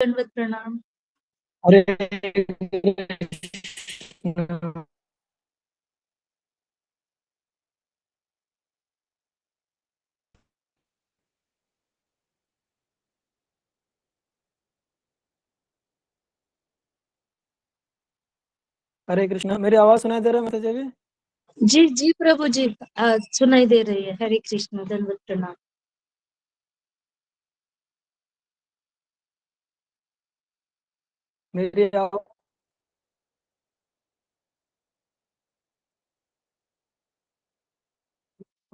दंडवत प्रणाम। हरे कृष्ण। हरे कृष्णा। मेरी आवाज सुनाई दे रहा है माता जी? जी जी प्रभु जी, सुनाई दे रही है। हरे कृष्ण, दंडवत प्रणाम। मेरी आवाज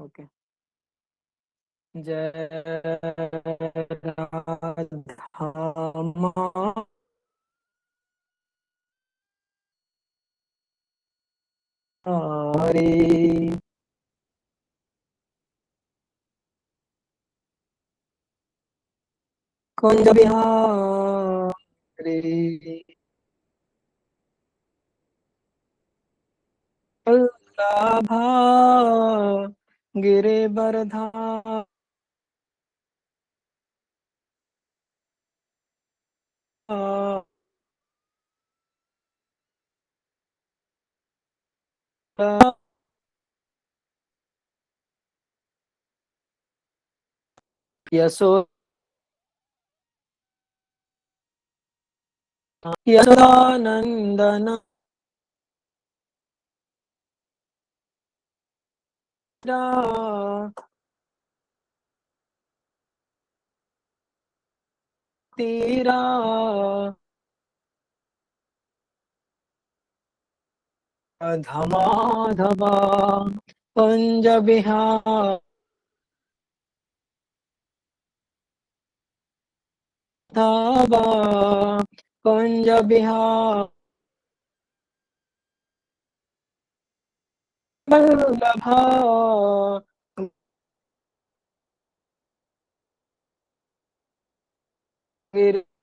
ओके। जय राधा हरे कुंज बिहारी वल्लभा गिरिवरधारी यशो यशोदानंदन तेरा धमाधमा कुंज बिहार धावा कुंज बिहार वल्लभा गिरिवरदान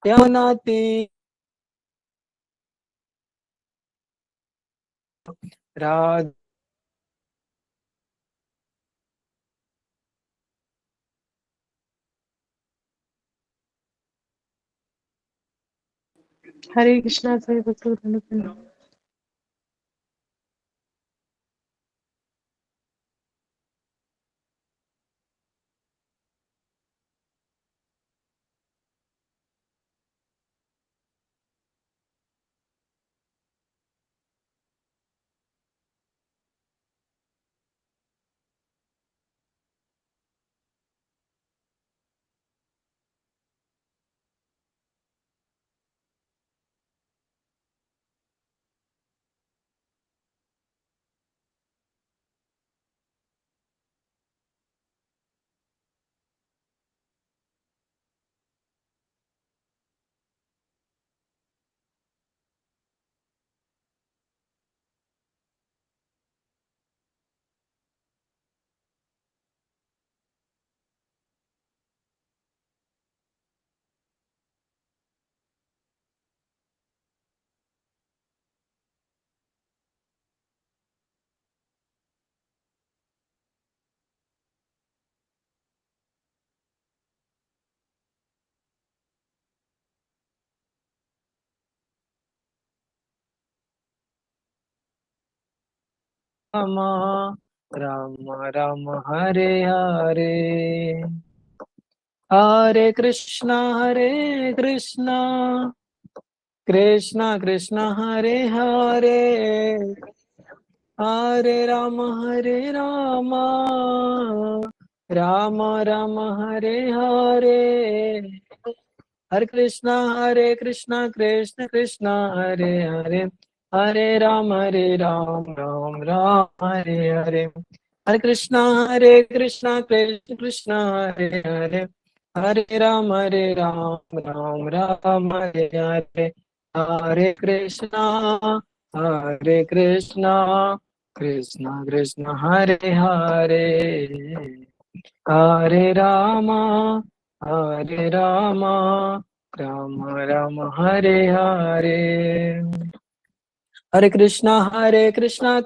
त्यानाति राज हरे कृष्णा, हरे भक्तों, दंडवत प्रणाम। राम राम राम हरे हरे हरे कृष्णा कृष्णा कृष्णा हरे हरे हरे राम राम राम हरे हरे हरे कृष्णा कृष्ण कृष्णा हरे हरे हरे राम राम राम हरे हरे हरे कृष्णा कृष्ण कृष्ण हरे हरे हरे राम राम राम हरे हरे हरे कृष्णा कृष्ण कृष्ण हरे हरे हरे रामा राम राम हरे हरे, हरे कृष्णा कृष्णा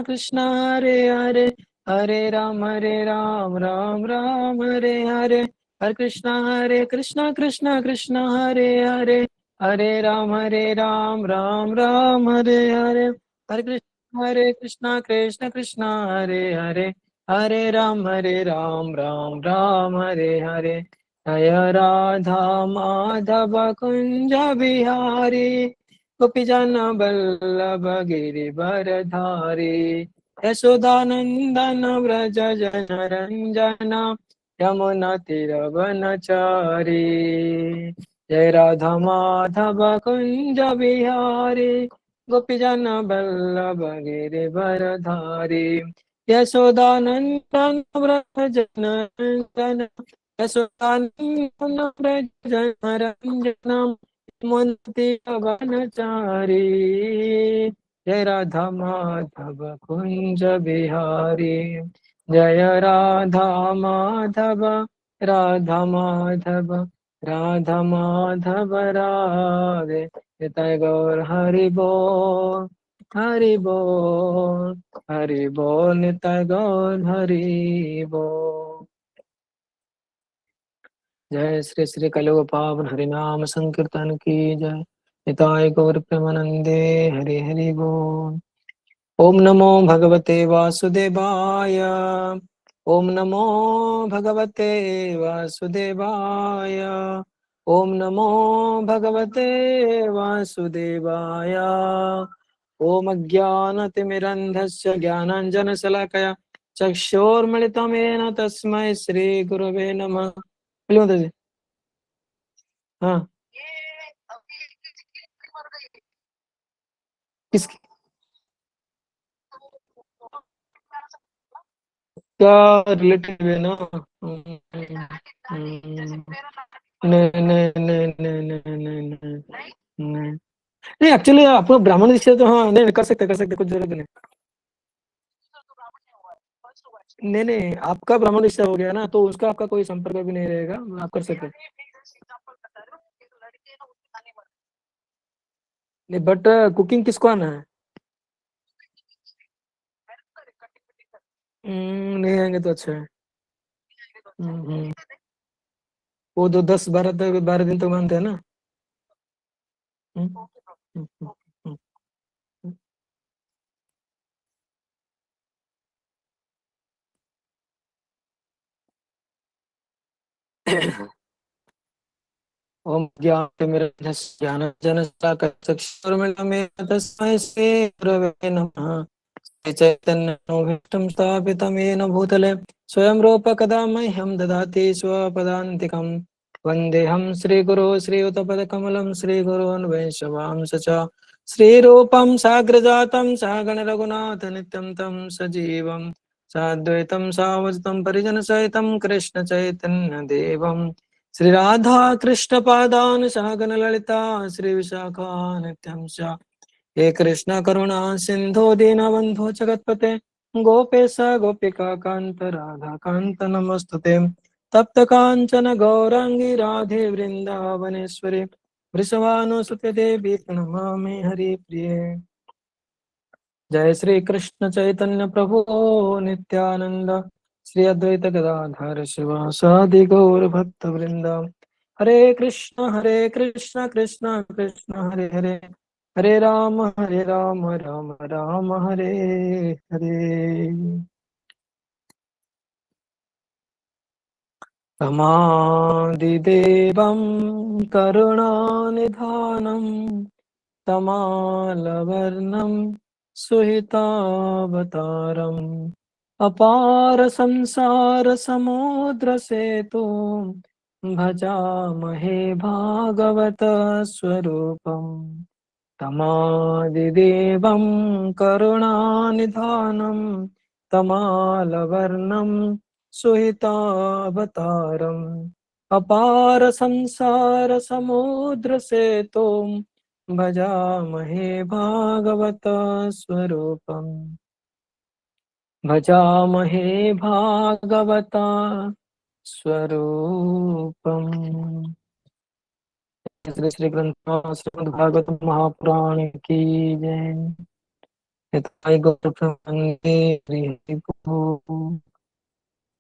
कृष्णा हरे हरे, हरे राम राम राम हरे हरे, हरे कृष्णा कृष्णा कृष्णा हरे हरे, हरे राम राम राम हरे हरे, हरे कृष्णा कृष्णा कृष्णा हरे हरे, हरे राम राम राम हरे हरे, जय राधा माधव कुंज बिहारी, गोपीजन बल्लभ गिरिवरधारी, यशोदानंदन व्रज जन रंजना, यमुना तीरवनचारी, जय राधा माधव कुंज बिहारी, गोपीजन बल्लभ गिरिवरधारी, यशोदानंदन व्रज जन रंजना, यशोदानंदन व्रज जन रंजना, मुंती वनचारी, जय राधा माधव कुंज बिहारी, जय राधा माधव, राधा माधव, राधा माधव राधे, निताय गौर हरि बोल, हरि बोल, हरि बोल, निताय गौर हरि बोल। जय श्री श्री कलयुग पावन हरिनाम संकीर्तन की जय, निताय गौर प्रेमानंदे, हरि हरि बोल। ओम नमो भगवते वासुदेवाय, ओम नमो भगवते वासुदेवाय, ओम नमो भगवते वासुदेवाय, ओम अज्ञानतिमिरन्धस्य ज्ञानाञ्जनशलाकया चक्षुर्मिलितं येन तस्मै श्री गुरवे नमः। बोलिए माता जी। हाँ, किसकी क्या रिलेटिव है ना? नहीं नहीं नहीं नहीं नहीं नहीं नहीं नहीं नहीं, एक्चुअली आपको ब्राह्मण दीक्षा तो हाँ नहीं कर सकते कुछ जरूरत नहीं। नहीं नहीं, आपका ब्राह्मण दीक्षा हो गया ना, तो उसका आपका कोई संपर्क भी नहीं रहेगा, आप कर सकते। नहीं बट कुकिंग किसको आना है? नहीं आएंगे तो अच्छा है। हम्म। वो तो 10 12 दिन तो मानते हैं ना। हम्म, हम्म, हम्म, हम्म। ओम ज्ञानतिमिरन्धस्य तस्मै श्री गुरवे नमः। चैतन्यं स्थापितं येन भूतले स्वयं रूप कदा मह्यं ददाति स्वपदान्तिकं, वन्देऽहं श्रीगुरो श्रीयुतपदकमलं श्रीगुरोन् वैष्णवांश्च च, श्रीरूपं साग्रजातं सहगण रघुनाथ नित्यं तं सजीवं साद्वैतं सावधूतं परिजनसहितं कृष्ण चैतन्य देवं, श्री राधा कृष्ण पादान सहगण ललिता श्री विशाखान्वितं च, हे कृष्ण करुणा सिंधु दीनबंधु जगतपते, गोपेश गोपिका कांत राधा कांत नमस्तुते, तप्त कांचन गौरांगी राधे वृंदावनेश्वरी, वृषभानुसुते देवी प्रणमामि हरिप्रिये। जय श्री कृष्ण चैतन्य प्रभु नित्यानंद, श्री अद्वैत गदाधर शिवासादि गौर भक्त वृंद, हरे कृष्ण कृष्ण कृष्ण हरे हरे, हरे राम राम राम हरे हरे। तमादिदेवं करुणानिधानं, तमालवर्णं सुहितावतारम्, अपार संसार समुद्र सेतु, भजामहे भागवत स्वरूपम्, तमादिदेवं करुणानिधानं, तमालवर्णं सुहितावतारम्, अपार संसार समुद्र सेतुं, भजामहे भागवत स्वरूपम्, भजामहे भागवत स्वरूपम्। श्री श्री ग्रंथ श्रीमद् भागवत महापुराण की जय। निताय गौर प्रेमानंदे हरि हरि बोल।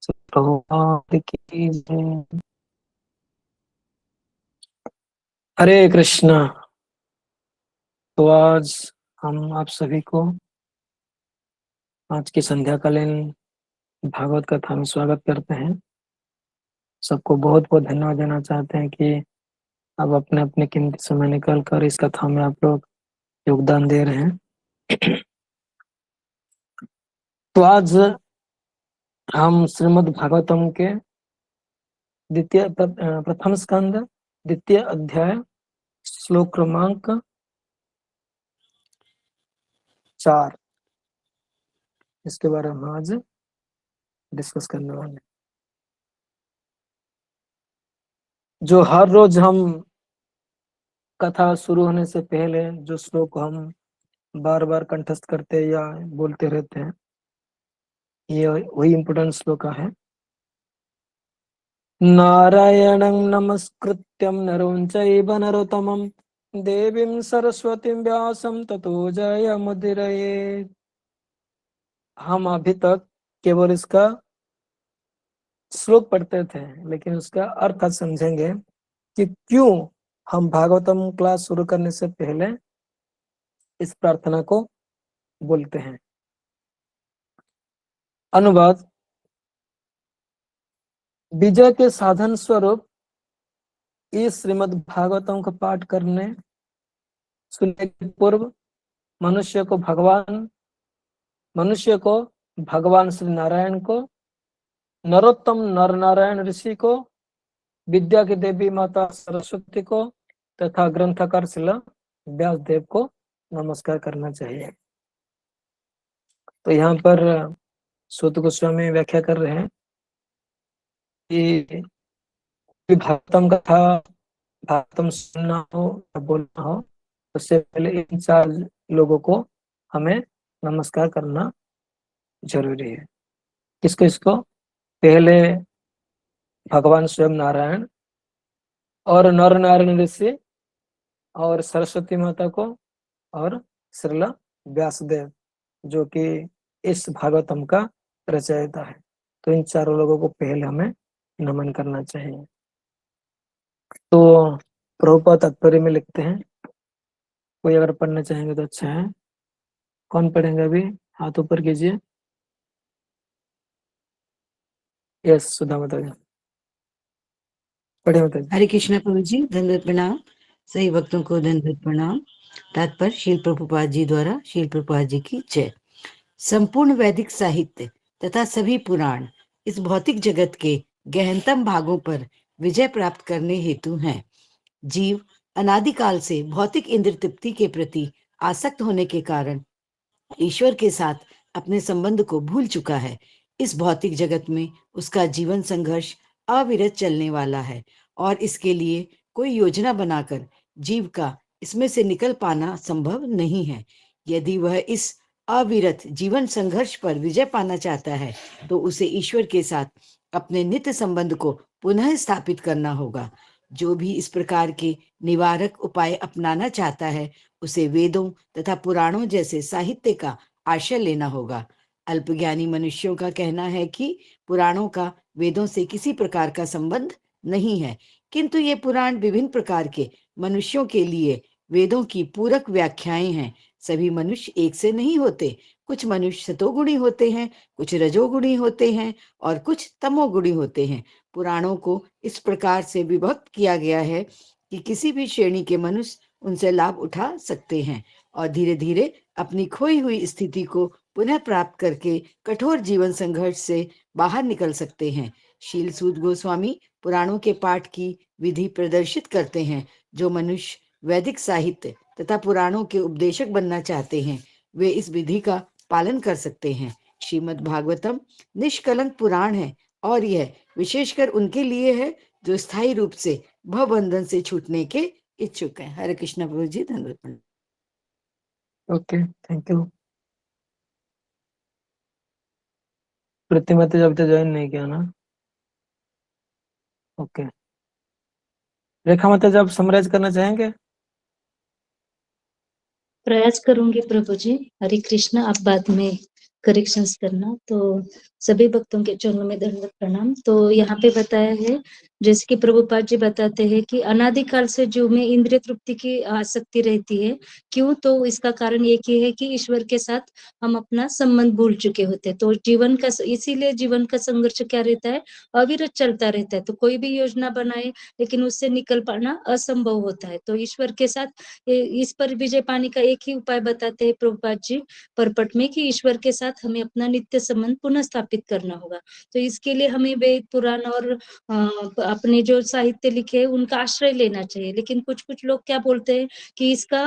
प्रभुपाद की जय। हरे कृष्णा। तो आज हम आप सभी को आज की संध्याकालीन भागवत कथा में स्वागत करते हैं। सबको बहुत बहुत धन्यवाद देना चाहते हैं कि आप अपने अपने कीमती समय निकाल कर इस कथा में आप लोग योगदान दे रहे हैं। तो आज हम श्रीमद् भागवतम के द्वितीय प्रथम स्कंद द्वितीय अध्याय श्लोक क्रमांक 4 इसके बारे में आज डिस्कस करने वाले हैं। जो हर रोज हम कथा शुरू होने से पहले जो श्लोक हम बार बार कंठस्थ करते या बोलते रहते हैं, ये वही इम्पोर्टेंट श्लोक है। नारायणं नमस्कृत्यं नरं चैव नरोत्तमं देवीं सरस्वतीं व्यासं ततो जयमुदीरयेत्। हम अभी तक केवल इसका श्लोक पढ़ते थे, लेकिन उसका अर्थ आज समझेंगे कि क्यों हम भागवतम क्लास शुरू करने से पहले इस प्रार्थना को बोलते हैं। अनुवाद। विजय के साधन स्वरूप इस श्रीमद् भागवतम का पाठ करने सुनने के पूर्व मनुष्य को भगवान श्री नारायण को, नरोत्तम नर नारायण ऋषि को, विद्या की देवी माता सरस्वती को तथा ग्रंथकार श्रील व्यास देव को नमस्कार करना चाहिए। तो यहाँ पर सूत गोस्वामी व्याख्या कर रहे हैं कि भागवतम कथा भागवतम सुनना हो या बोलना हो, उससे पहले इन 4 लोगों को हमें नमस्कार करना जरूरी है। किसको? इसको पहले भगवान स्वयं नारायण और नर नारायण ऋषि और सरस्वती माता को और श्रील व्यासदेव जो कि इस भागवतम का रचयिता है। तो इन 4 लोगों को पहले हमें नमन करना चाहिए। तो प्रभुपाद तात्पर्य में लिखते हैं, कोई अगर पढ़ना चाहेंगे तो अच्छा है। कौन पढ़ेंगे अभी? हाथ ऊपर कीजिए। यस, सुधा माता जी पढ़े माता जी। हरे कृष्णा प्रभु जी, धन्यवाद प्रणाम। सही भक्तों को धन्यवाद प्रणाम। तात्पर्य श्रील प्रभुपाद जी द्वारा श्रील प्रभुपाद जी की जय। संपूर्ण वैदिक साहित्य तथा सभी पुराण इस भौतिक जगत के गहनतम भागों पर विजय प्राप्त करने हेतु हैं। जीव अनादिकाल से भौतिक इंद्र तृप्ति के प्रति आसक्त होने के कारण ईश्वर के साथ अपने संबंध को भूल चुका है। इस भौतिक जगत में उसका जीवन संघर्ष अविरत चलने वाला है और इसके लिए कोई योजना बनाकर जीव का इसमें से निकल पाना संभव नहीं है। यदि वह इस अविरत जीवन संघर्ष पर विजय पाना चाहता है तो उसे ईश्वर के साथ अपने नित्य संबंध को पुनः स्थापित करना होगा। जो भी इस प्रकार के निवारक उपाय अपनाना चाहता है उसे वेदों तथा पुराणों जैसे साहित्य का आश्रय लेना होगा। अल्पज्ञानी मनुष्यों का कहना है कि पुराणों का वेदों से किसी प्रकार का संबंध नहीं है, किंतु ये पुराण विभिन्न प्रकार के मनुष्यों के लिए वेदों की पूरक व्याख्याएं हैं। सभी मनुष्य एक से नहीं होते। कुछ मनुष्य सतोगुणी होते हैं, कुछ रजोगुणी होते हैं और कुछ तमोगुणी होते हैं। पुराणों को इस प्रकार से विभक्त किया गया है कि किसी भी श्रेणी के मनुष्य उनसे लाभ उठा सकते हैं और धीरे धीरे अपनी खोई हुई स्थिति को पुनः प्राप्त करके कठोर जीवन संघर्ष से बाहर निकल सकते हैं। शील सूत गोस्वामी पुराणों के पाठ की विधि प्रदर्शित करते हैं। जो मनुष्य वैदिक साहित्य तथा पुराणों के उपदेशक बनना चाहते हैं वे इस विधि का पालन कर सकते हैं। श्रीमद् भागवतम निष्कलंक पुराण है और यह विशेषकर उनके लिए है जो स्थायी रूप से भवबंधन से छूटने के इच्छुक है। हरे कृष्ण प्रभु जी, धन्यवाद। Okay, thank you. प्रतिमत जब तक ज्वाइन नहीं किया ना? ओके। रेखा माता जी, आप समराइज करना चाहेंगे? प्रयास करूंगी प्रभु जी। हरे कृष्ण। आप बाद में करेक्शंस करना। तो सभी भक्तों के चरणों में दंडवत प्रणाम। तो यहाँ पे बताया है, जैसे कि प्रभुपाद जी बताते हैं कि अनादिकाल से जीव में इंद्रिय तृप्ति की आसक्ति रहती है। क्यों? तो इसका कारण एक ही है कि ईश्वर के साथ हम अपना संबंध भूल चुके होते हैं। तो जीवन का, इसीलिए जीवन का संघर्ष क्या रहता है? अविरत चलता रहता है। तो कोई भी योजना बनाए लेकिन उससे निकल पाना असंभव होता है। तो ईश्वर के साथ इस पर विजय पाने का एक ही उपाय बताते हैं प्रभुपाद जी परपट में, कि ईश्वर के साथ हमें अपना नित्य संबंध पुनः स्थापित करना होगा। तो इसके लिए हमें वेद पुराण और अपने जो साहित्य लिखे हैं उनका आश्रय लेना चाहिए। लेकिन कुछ कुछ लोग क्या बोलते हैं कि इसका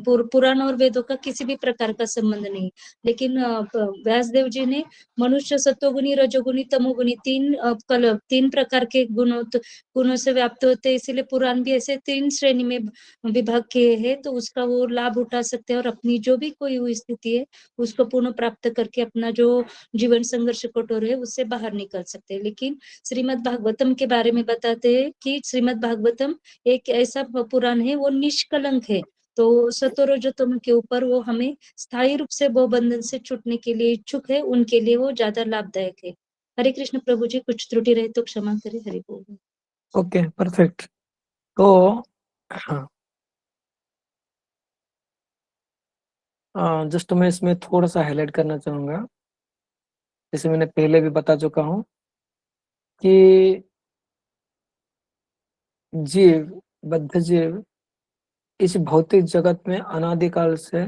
पुराण और वेदों का किसी भी प्रकार का संबंध नहीं। लेकिन व्यासदेव जी ने मनुष्य सत्वगुणी, रजोगुणी, तमोगुणी तीन प्रकार के गुणों से व्याप्त होते हैं। इसीलिए पुराण भी ऐसे 3 श्रेणी में विभाग किए हैं। तो उसका वो लाभ उठा सकते हैं और अपनी जो भी कोई हुई स्थिति है उसको पुनः प्राप्त करके अपना जो जीवन संघर्ष कठोर है उससे बाहर निकल सकते हैं। लेकिन श्रीमद् भागवतम के बारे में बताते हैं कि श्रीमद् भागवतम एक ऐसा पुराण है, वो निष्कलंक है। तो सतोरजतम के ऊपर वो हमें स्थायी रूप से वो बंधन से छूटने के लिए इच्छुक है, उनके लिए वो ज्यादा लाभदायक है। हरे कृष्ण प्रभु जी। कुछ त्रुटि रहे तो क्षमा करें। हरि बोल। Okay, perfect. तो हाँ, जस्ट मैं इसमें थोड़ा सा हाईलाइट करना चाहूंगा, जैसे मैंने पहले भी बता चुका हूँ कि जीव, बद्ध जीव इस भौतिक जगत में अनादिकाल से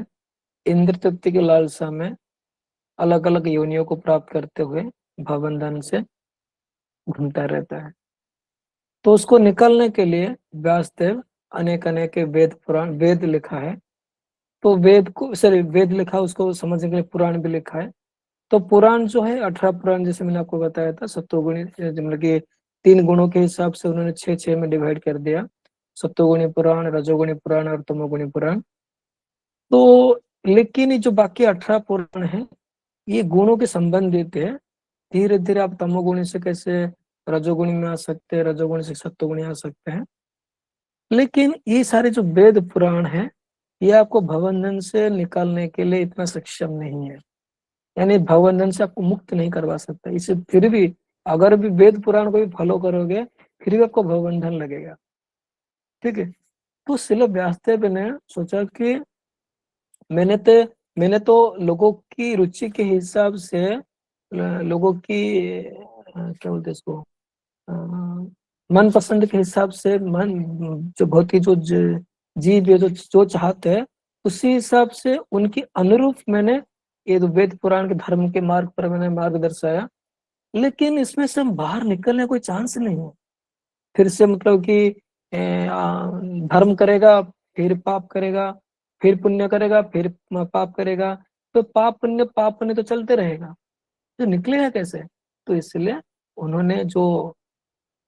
इंद्र तृप्ति की लालसा में अलग अलग योनियों को प्राप्त करते हुए भवबंधन से घूमता रहता है। तो उसको निकलने के लिए व्यासदेव अनेक अनेक वेद पुराण, वेद लिखा है। तो वेद को, सॉरी, वेद लिखा, उसको समझने के लिए पुराण भी लिखा है। तो पुराण जो है 18 पुराण, जैसे मैंने आपको बताया था, सत्वगुणी, मतलब कि 3 गुणों के हिसाब से उन्होंने 6 में डिवाइड कर दिया, सत्वगुणी पुराण, रजोगुणी पुराण और तमोगुणी पुराण। तो लेकिन ये जो बाकी 18 पुराण है, ये गुणों के संबंध देते हैं। धीरे धीरे आप तमोगुणी से कैसे रजोगुणी में आ सकते हैं, रजोगुणी से सत्वगुणी आ सकते हैं। लेकिन ये सारे जो वेद पुराण है, ये आपको भवबंधन से निकालने के लिए इतना सक्षम नहीं है, यानी भवबंधन से आपको मुक्त नहीं करवा सकता। इसे फिर भी, अगर भी वेद पुराण को भी फॉलो करोगे, फिर भी आपको भवबंधन लगेगा। ठीक है। तो श्रील व्यासदेव ने सोचा कि मैंने तो लोगों की रुचि के हिसाब से, लोगों की क्या बोलते हैं इसको, मन पसंद के हिसाब से, मन जो बहुत ही जो जीव जो चाहते हैं, उसी हिसाब से उनकी अनुरूप मैंने ये तो वेद पुराण के धर्म के मार्ग पर मैंने मार्ग दर्शाया। लेकिन इसमें से हम बाहर निकलने कोई चांस नहीं है। फिर से मतलब कि धर्म करेगा, फिर पाप करेगा, फिर पुण्य करेगा, फिर पाप करेगा। तो पाप पुण्य तो चलते रहेगा, तो निकलेगा कैसे? तो इसलिए उन्होंने जो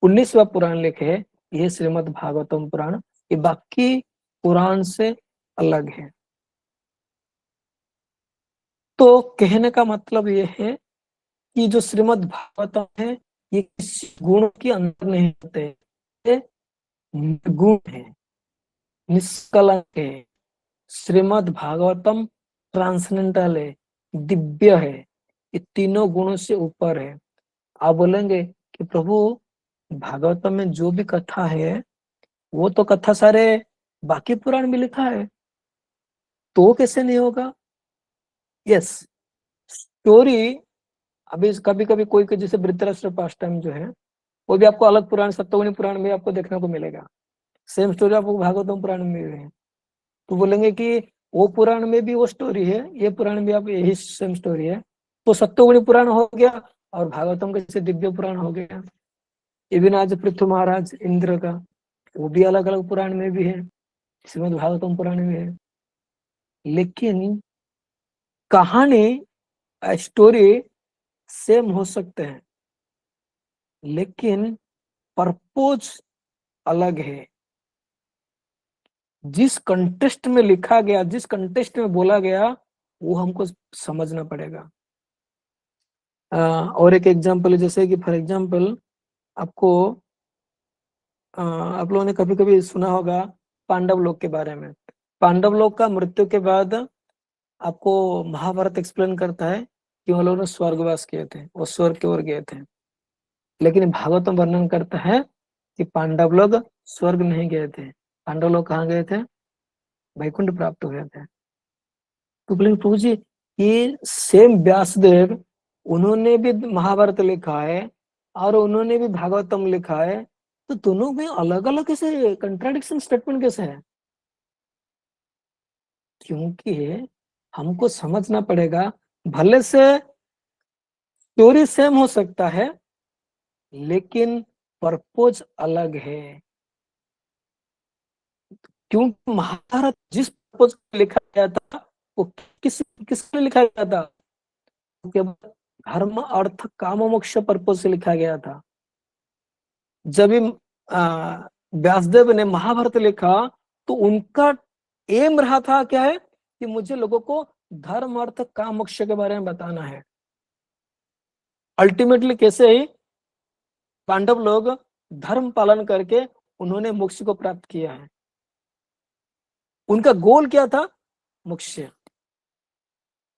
19वां पुराण लिखे है, ये श्रीमद् भागवतम पुराण, ये बाकी पुराण से अलग है। तो कहने का मतलब ये है कि जो श्रीमद् भागवतम है, ये किसी गुण के अंदर नहीं होते, ये निर्गुण है, निष्कलंक है। श्रीमद् भागवतम ट्रांसेंडेंटल है, दिव्य है, ये तीनों गुणों से ऊपर है। आप बोलेंगे कि प्रभु, भागवतम में जो भी कथा है, वो तो कथा सारे बाकी पुराण में लिखा है, तो कैसे नहीं होगा? यस, स्टोरी, अभी कभी कभी कोई जैसे वृत्तराष्ट्र पास्टम जो है, वो भी आपको अलग पुराण, सत्तवनी पुराण में आपको देखने को मिलेगा। सेम स्टोरी आपको भागवतम पुराण में भी है। तो बोलेंगे कि वो पुराण में भी वो स्टोरी है, ये पुराण में आप यही सेम स्टोरी है, तो सत्तवनी पुराण हो गया और भागवतम कैसे दिव्य पुराण हो गया। इवन आज पृथ्वी महाराज इंद्र का, वो भी अलग अलग पुराण में भी है, श्रीमद् भागवतम पुराण में है। लेकिन कहानी, स्टोरी सेम हो सकते हैं, लेकिन पर्पोज अलग है। जिस कंटेस्ट में लिखा गया, जिस कंटेस्ट में बोला गया, वो हमको समझना पड़ेगा। और एक एग्जांपल, जैसे कि फॉर एग्जांपल आपको आप लोगों ने कभी कभी सुना होगा पांडव लोक के बारे में। पांडव लोक का मृत्यु के बाद आपको महाभारत एक्सप्लेन करता है कि उन लोगों ने स्वर्गवास किए थे, वो स्वर्ग की ओर गए थे। लेकिन भागवतम वर्णन करता है कि पांडव लोग स्वर्ग नहीं गए थे। पांडव लोग कहाँ गए थे? वैकुंठ प्राप्त हुए थे। तो बोले प्रभु जी, ये सेम व्यासदेव, उन्होंने भी महाभारत लिखा है और उन्होंने भी भागवतम लिखा है, तो दोनों में अलग अलग कैसे कंट्राडिक्शन स्टेटमेंट कैसे है? क्योंकि हमको समझना पड़ेगा, भले से स्टोरी सेम हो सकता है लेकिन पर्पज अलग है। क्योंकि महाभारत जिस पर्पज से लिखा गया था वो किसके लिए लिखा गया था? केवल धर्म अर्थ काम मोक्ष पर्पज से लिखा गया था। जब व्यासदेव ने महाभारत लिखा तो उनका एम रहा था क्या है कि मुझे लोगों को धर्म अर्थ काम मोक्ष के बारे में बताना है। अल्टीमेटली कैसे ही पांडव लोग धर्म पालन करके उन्होंने मोक्ष को प्राप्त किया है। उनका गोल क्या था? मोक्ष।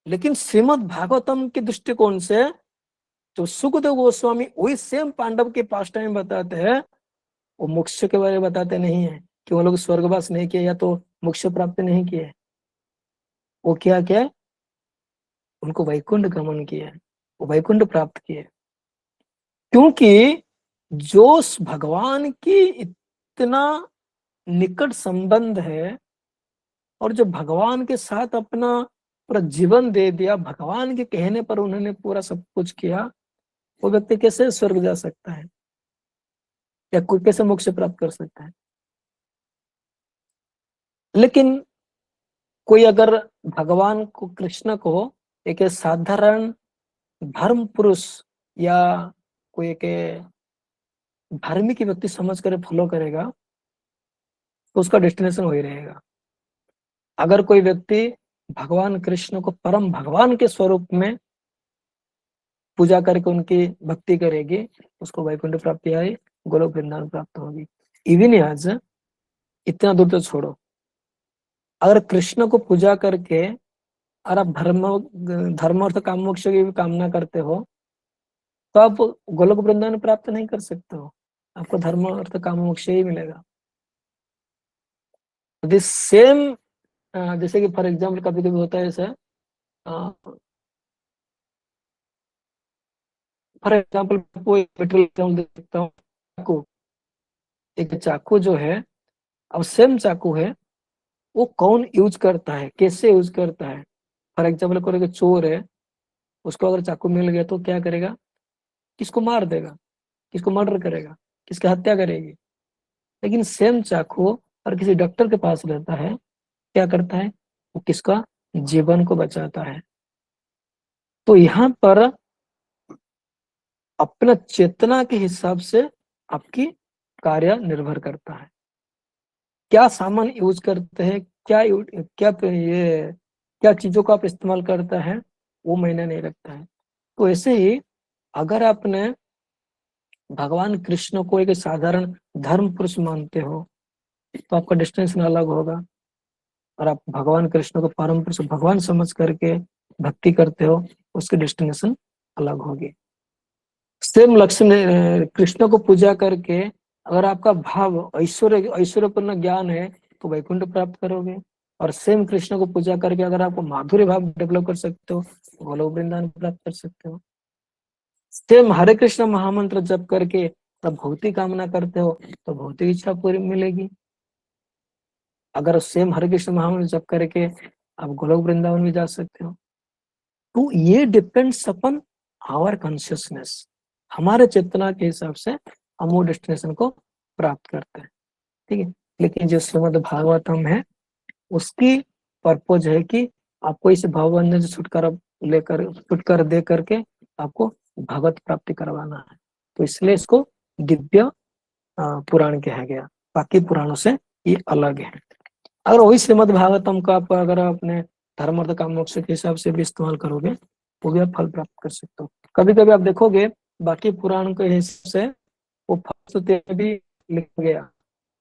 लेकिन श्रीमद् भागवतम के दृष्टिकोण से तो सुखदेव गोस्वामी वही सेम पांडव के पास टाइम बताते हैं, वो मोक्ष के बारे में बताते नहीं है कि वो लोग स्वर्गवास नहीं किए या तो मोक्ष प्राप्त नहीं किए। वो क्या क्या उनको वैकुंठ गमन किया, वो वैकुंठ प्राप्त किए। क्योंकि जो भगवान की इतना निकट संबंध है और जो भगवान के साथ अपना पूरा जीवन दे दिया, भगवान के कहने पर उन्होंने पूरा सब कुछ किया, वो व्यक्ति कैसे स्वर्ग जा सकता है या कोई कैसे मोक्ष प्राप्त कर सकता है? लेकिन कोई अगर भगवान को, कृष्ण को एक साधारण धर्म पुरुष या कोई एक धार्मिक व्यक्ति समझ कर फॉलो करेगा तो उसका डेस्टिनेशन वही रहेगा। अगर कोई व्यक्ति भगवान कृष्ण को परम भगवान के स्वरूप में पूजा करके उनकी भक्ति करेगी, उसको वैकुंठ प्राप्ति आई, गोलोक वृंदावन प्राप्त होगी। इवन आज इतना दूर तो छोड़ो, अगर कृष्ण को पूजा करके और आप धर्म अर्थ काम मोक्ष की भी कामना करते हो तो आप गोलोक वृंदावन प्राप्त नहीं कर सकते हो, आपको धर्म अर्थ काम मोक्ष ही मिलेगा। दिस सेम, जैसे कि फॉर एग्जाम्पल कभी कभी होता है ऐसा, फॉर एग्जाम्पल कोई पेट्रोल दे सकता हूँ, चाकू, एक चाकू जो है, अब सेम चाकू है, वो कौन यूज करता है, कैसे यूज करता है। फॉर एग्जाम्पल कोई चोर है, उसको अगर चाकू मिल गया तो क्या करेगा? किसको मार देगा, किसको मर्डर करेगा, किसकी हत्या करेगी। लेकिन सेम चाकू और किसी डॉक्टर के पास रहता है, क्या करता है? वो किसका जीवन को बचाता है। तो यहाँ पर अपना चेतना के हिसाब से आपकी कार्य निर्भर करता है। क्या सामान यूज करते हैं, क्या चीजों का आप इस्तेमाल करता है, वो मायने नहीं रखता है। तो ऐसे ही अगर आपने भगवान कृष्ण को एक साधारण धर्म पुरुष मानते हो तो आपका डेस्टिनेशन अलग होगा, और आप भगवान कृष्ण को परम पुरुष भगवान समझ करके भक्ति करते हो, उसकी डेस्टिनेशन अलग होगी। सेम लक्ष्य कृष्ण को पूजा करके अगर आपका भाव ऐश्वर्यपूर्ण ज्ञान है तो वैकुंठ प्राप्त करोगे, और सेम कृष्ण को पूजा करके अगर आपको माधुर्य भाव डेवलप कर सकते हो तो गोलोक वृंदावन प्राप्त कर सकते हो। सेम हरे कृष्ण महामंत्र जप करके तब भौतिक कामना करते हो तो भौतिक इच्छा पूरी मिलेगी। अगर सेम हरे कृष्ण महामंत्र जप करके आप गोलोक वृंदावन भी जा सकते हो। तो ये डिपेंड्स अपन आवर कॉन्शियसनेस, हमारे चेतना के हिसाब से हम वो डेस्टिनेशन को प्राप्त करते हैं, ठीक है। लेकिन जो श्रीमद् भागवतम है उसकी पर्पज है कि आपको इस भावबंधन से छुटकारा दे करके आपको भगवत प्राप्ति करवाना है। तो इसलिए इसको दिव्य पुराण कहा गया, बाकी पुराणों से ये अलग है। अगर वही श्रीमद् भागवतम का आप अगर अपने धर्म अर्थ काम मोक्ष के हिसाब से भी इस्तेमाल करोगे वो भी आप फल प्राप्त कर सकते हो। कभी कभी आप देखोगे बाकी पुराण के हिसाब से वो फल भी लिख गया।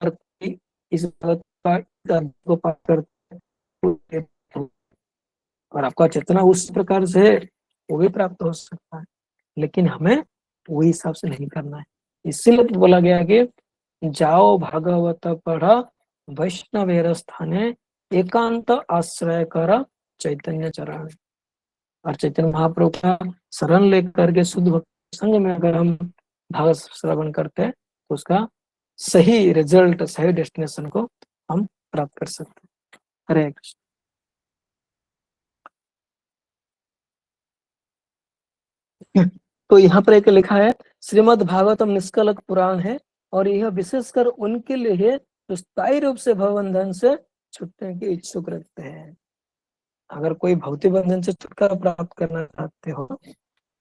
और कोई इस बात का को पाठ करते हैं, और आपका चेतना उस प्रकार से है, वो भी प्राप्त हो सकता है, लेकिन हमें वही हिसाब से नहीं करना है। इसीलिए तो बोला गया कि जाओ भागवत पढ़ वैष्णवेर स्थाने एकांत आश्रय कर चैतन्य चरण। और चैतन्य महाप्रभु का शरण लेकर के शुद्ध भक्ति संग में अगर हम भागवत श्रवण करते हैं तो उसका सही रिजल्ट, सही डेस्टिनेशन को हम प्राप्त कर सकते हैं। हरे कृष्ण। तो यहाँ पर एक लिखा है श्रीमद् भागवतम निष्कलंक पुराण है, और यह विशेषकर उनके लिए है जो स्थायी रूप से भवबंधन से छूटने की इच्छुक रखते हैं। अगर कोई भौतिक बंधन से छुटकारा प्राप्त करना चाहते हो,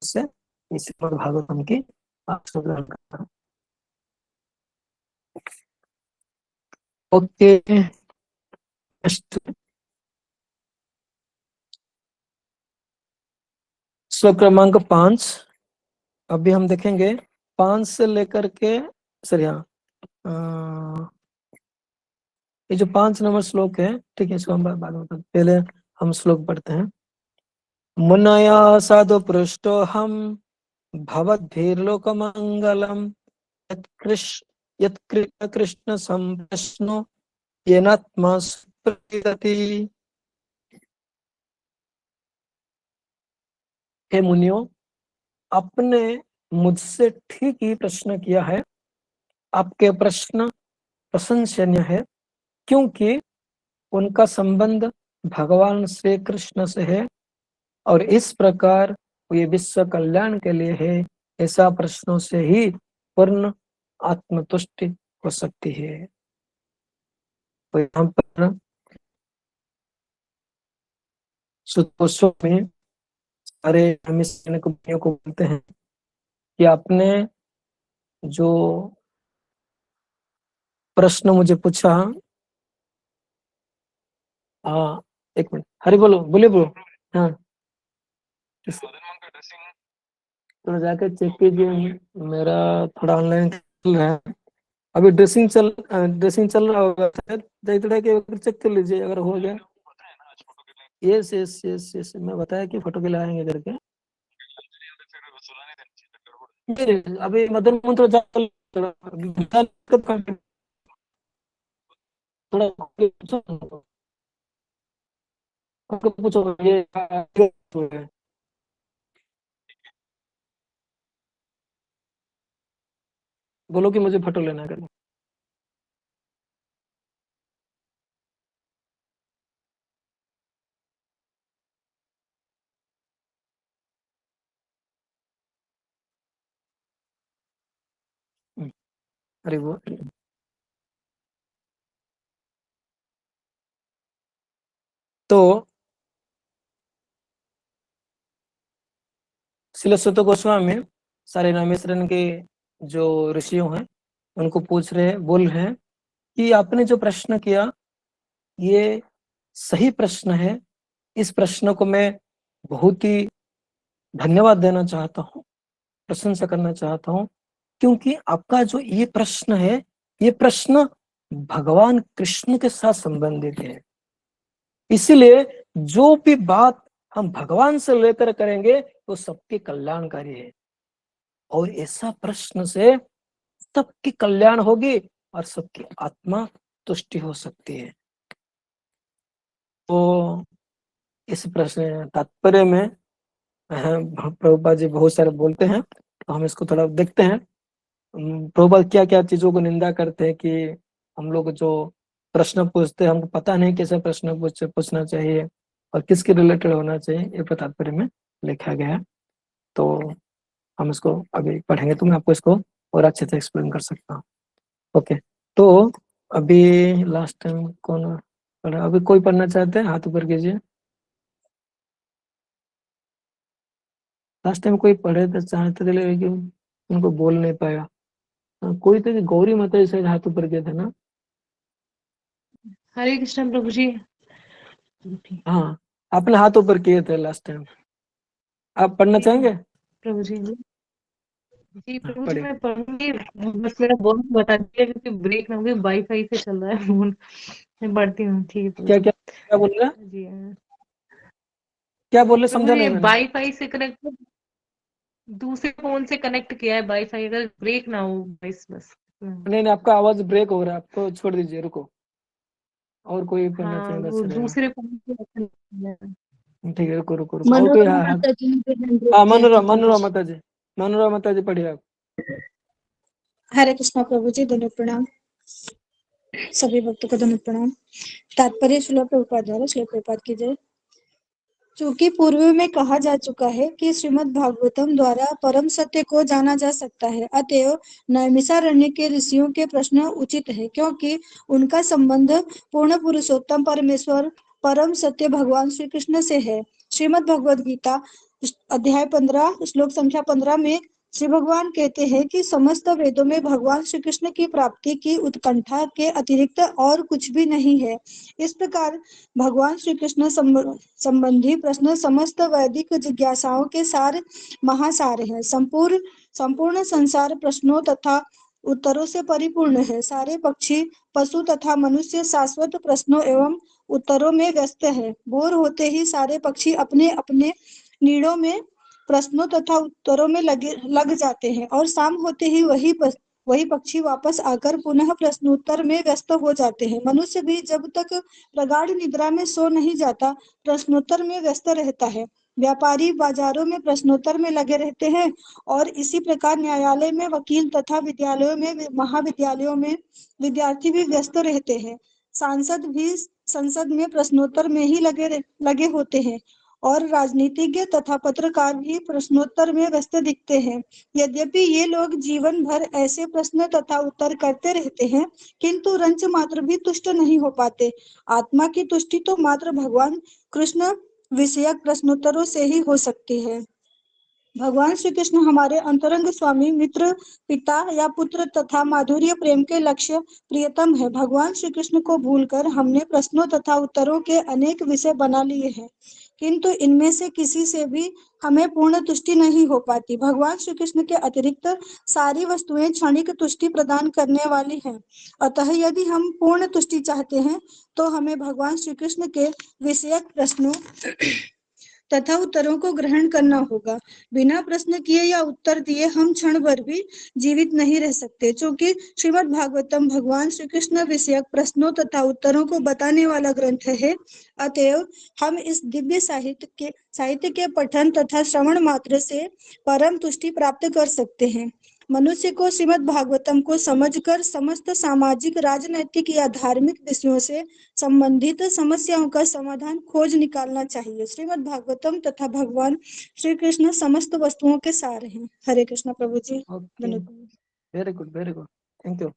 उससे श्रीमद् भागवतम की आप ग्रहण करना। ओके, श्लोक क्रमांक 5। अभी हम देखेंगे 5 से लेकर के, सर यहाँ ये जो 5 नंबर श्लोक है, ठीक है, इसको हम बाद में बताते, पहले हम श्लोक पढ़ते हैं। मुनया साधु पृष्ठो हम भवद्भिर्लोक मंगलम कृष्ण संप्रश्नो येनात्मा सुप्रतिदति। हे मुनियो, आपने मुझसे ठीक ही प्रश्न किया है। आपके प्रश्न प्रशंसनीय है, क्योंकि उनका संबंध भगवान श्री कृष्ण से है, और इस प्रकार ये विश्व कल्याण के लिए है। ऐसा प्रश्नों से ही पूर्ण आत्मतुष्टि हो सकती है। तो यहाँ पर सुतोषों में सारे हमें को बोलते हैं कि आपने जो प्रश्न मुझे पूछा, एक मिनट, हरि बोलो, बोले ब्रो। हाँ, तो जाकर चेक कीजिए, मेरा थोड़ा ऑनलाइन चल रहा है अभी। ड्रेसिंग चल रहा होगा शायद, चेक कर लीजिए अगर हो गया। यस यस यस यस, मैं बताया कि फोटो के लिए आएंगे करके। अभी मदर मंत्र थोड़ा पूछो ये बोलो कि मुझे फोटो लेना है। अरे वो तो श्रील गोस्वामी सारे रामेश्वरन के जो ऋषियों हैं उनको पूछ रहे हैं, बोल रहे हैं कि आपने जो प्रश्न किया ये सही प्रश्न है। इस प्रश्न को मैं बहुत ही धन्यवाद देना चाहता हूँ, प्रशंसा करना चाहता हूँ, क्योंकि आपका जो ये प्रश्न है, ये प्रश्न भगवान कृष्ण के साथ संबंधित है। इसीलिए जो भी बात हम भगवान से लेकर करेंगे वो सबके कल्याणकारी है, और ऐसा प्रश्न से सबकी कल्याण होगी और सबकी आत्मा तुष्टि हो सकती है। तो इस प्रश्न तात्पर्य में प्रभुपाद जी बहुत सारे बोलते हैं, तो हम इसको थोड़ा देखते हैं। प्रभुपाद क्या क्या चीजों को निंदा करते हैं कि हम लोग जो प्रश्न पूछते हैं हमको पता नहीं कैसे प्रश्न पूछना चाहिए और किसके रिलेटेड होना चाहिए, ये तात्पर्य में लिखा गया है। तो हम इसको अभी पढ़ेंगे, तो मैं आपको इसको और अच्छे से एक्सप्लेन कर सकता हूँ। ओके, तो अभी लास्ट टाइम कौन पढ़ा, अभी कोई पढ़ना चाहते हैं हाथ ऊपर कीजिए। लास्ट टाइम कोई पढ़े तो चाहते थे लेकिन उनको बोल नहीं पाया। कोई तो गौरी माता से हाथ ऊपर किया था ना। हरे कृष्ण प्रभु जी। हाँ, आपने हाथ ऊपर किए थे लास्ट टाइम। आप पढ़ना चाहेंगे? प्रभु जी जी प्रभु जी पढ़िए। मैं पढ़ूंगी, बस मेरा फोन बता दीजिए क्योंकि ब्रेक ना हो, वाईफाई से चल रहा है फोन। मैं पढ़ती हूँ, ठीक है प्रभु क्या जी। क्या क्या बोल रहे हैं? जी क्या बोल रहे, प्रभु समझा जी, नहीं मैंने। वाईफाई से कनेक्ट, दूसरे फोन से कनेक्ट किया है वाईफाई, अगर ब्रेक ना हो बस बस। नहीं नहीं, आपका आवाज ब्रेक हो रहा है, आपको छोड़ दीजिए, रुको। और कोई पढ़ना हाँ, चाहिए वो दस रहेगा। दूसरे फोन से connect किया है। ठीक है, रुको रुको रुको, और कोई? मनोरमा हाँ हाँ माता जी ने भी hand raise हाँ, किया था मनोरमा प्रभु मनोरमा जी। माता जी, मनोरमा माता जी पढ़िए आप। हरे कृष्णा प्रभु जी, धन्य प्रणाम। सभी भक्तों को धन्य प्रणाम। तात्पर्य श्रील प्रभुपाद द्वारा, श्रील प्रभुपाद की जय। चूंकि पूर्व में कहा जा चुका है कि श्रीमद् भागवतम द्वारा परम सत्य को जाना जा सकता है, अतएव नैमिषारण्य के ऋषियों के प्रश्न उचित है, क्योंकि उनका संबंध पूर्ण पुरुषोत्तम परमेश्वर परम सत्य भगवान श्री कृष्ण से है। श्रीमद् भगवद गीता अध्याय 15 श्लोक संख्या 15 में श्री भगवान कहते हैं कि समस्त वेदों में भगवान श्री कृष्ण की प्राप्ति की उत्कंठा के अतिरिक्त और कुछ भी नहीं है। इस प्रकार भगवान श्री कृष्ण संबंधी प्रश्न समस्त वैदिक जिज्ञासाओं के सार महासार है। संपूर्ण संसार प्रश्नों तथा उत्तरों से परिपूर्ण है। सारे पक्षी, पशु तथा मनुष्य शाश्वत प्रश्नों एवं उत्तरों में व्यस्त है। भोर होते ही सारे पक्षी अपने अपने नीड़ों में प्रश्नों तथा उत्तरों में लग जाते हैं और शाम होते ही वही पक्षी वापस आकर पुनः प्रश्नोत्तर में व्यस्त हो जाते हैं। मनुष्य भी जब तक प्रगाढ़ निद्रा में सो नहीं जाता, प्रश्नोत्तर में व्यस्त रहता है। व्यापारी बाजारों में प्रश्नोत्तर में लगे रहते हैं और इसी प्रकार न्यायालय में वकील तथा विद्यालयों में महाविद्यालयों में विद्यार्थी भी व्यस्त रहते हैं। सांसद भी संसद में प्रश्नोत्तर में ही लगे होते हैं और राजनीतिज्ञ तथा पत्रकार भी प्रश्नोत्तर में व्यस्त दिखते हैं। यद्यपि ये लोग जीवन भर ऐसे प्रश्न तथा उत्तर करते रहते हैं, किंतु रंच मात्र भी तुष्ट नहीं हो पाते। आत्मा की तुष्टि तो मात्र भगवान कृष्ण विषयक प्रश्नोत्तरों से ही हो सकती है। भगवान श्री कृष्ण हमारे अंतरंग स्वामी, मित्र, पिता या पुत्र तथा माधुर्य प्रेम के लक्ष्य प्रियतम है। भगवान श्री कृष्ण को भूलकर हमने प्रश्नों तथा उत्तरों के अनेक विषय बना लिए हैं, किंतु इनमें से किसी से भी हमें पूर्ण तुष्टि नहीं हो पाती। भगवान श्री कृष्ण के अतिरिक्त सारी वस्तुएं क्षणिक तुष्टि प्रदान करने वाली हैं। अतः यदि हम पूर्ण तुष्टि चाहते हैं तो हमें भगवान श्री कृष्ण के विषयक प्रश्नों तथा उत्तरों को ग्रहण करना होगा। बिना प्रश्न किए या उत्तर दिए हम क्षण भर भी जीवित नहीं रह सकते। चूंकि श्रीमद् भागवतम भगवान श्री कृष्ण विषयक प्रश्नों तथा उत्तरों को बताने वाला ग्रंथ है, अतएव हम इस दिव्य साहित्य के पठन तथा श्रवण मात्र से परम तुष्टि प्राप्त कर सकते हैं। मनुष्य को श्रीमद् भागवतम को समझकर समस्त सामाजिक, राजनैतिक या धार्मिक विषयों से संबंधित समस्याओं का समाधान खोज निकालना चाहिए। श्रीमद् भागवतम तथा भगवान श्री कृष्ण समस्त वस्तुओं के सार हैं। हरे कृष्णा प्रभु जी। ओके, धन्यवाद। Very good very good, thank you.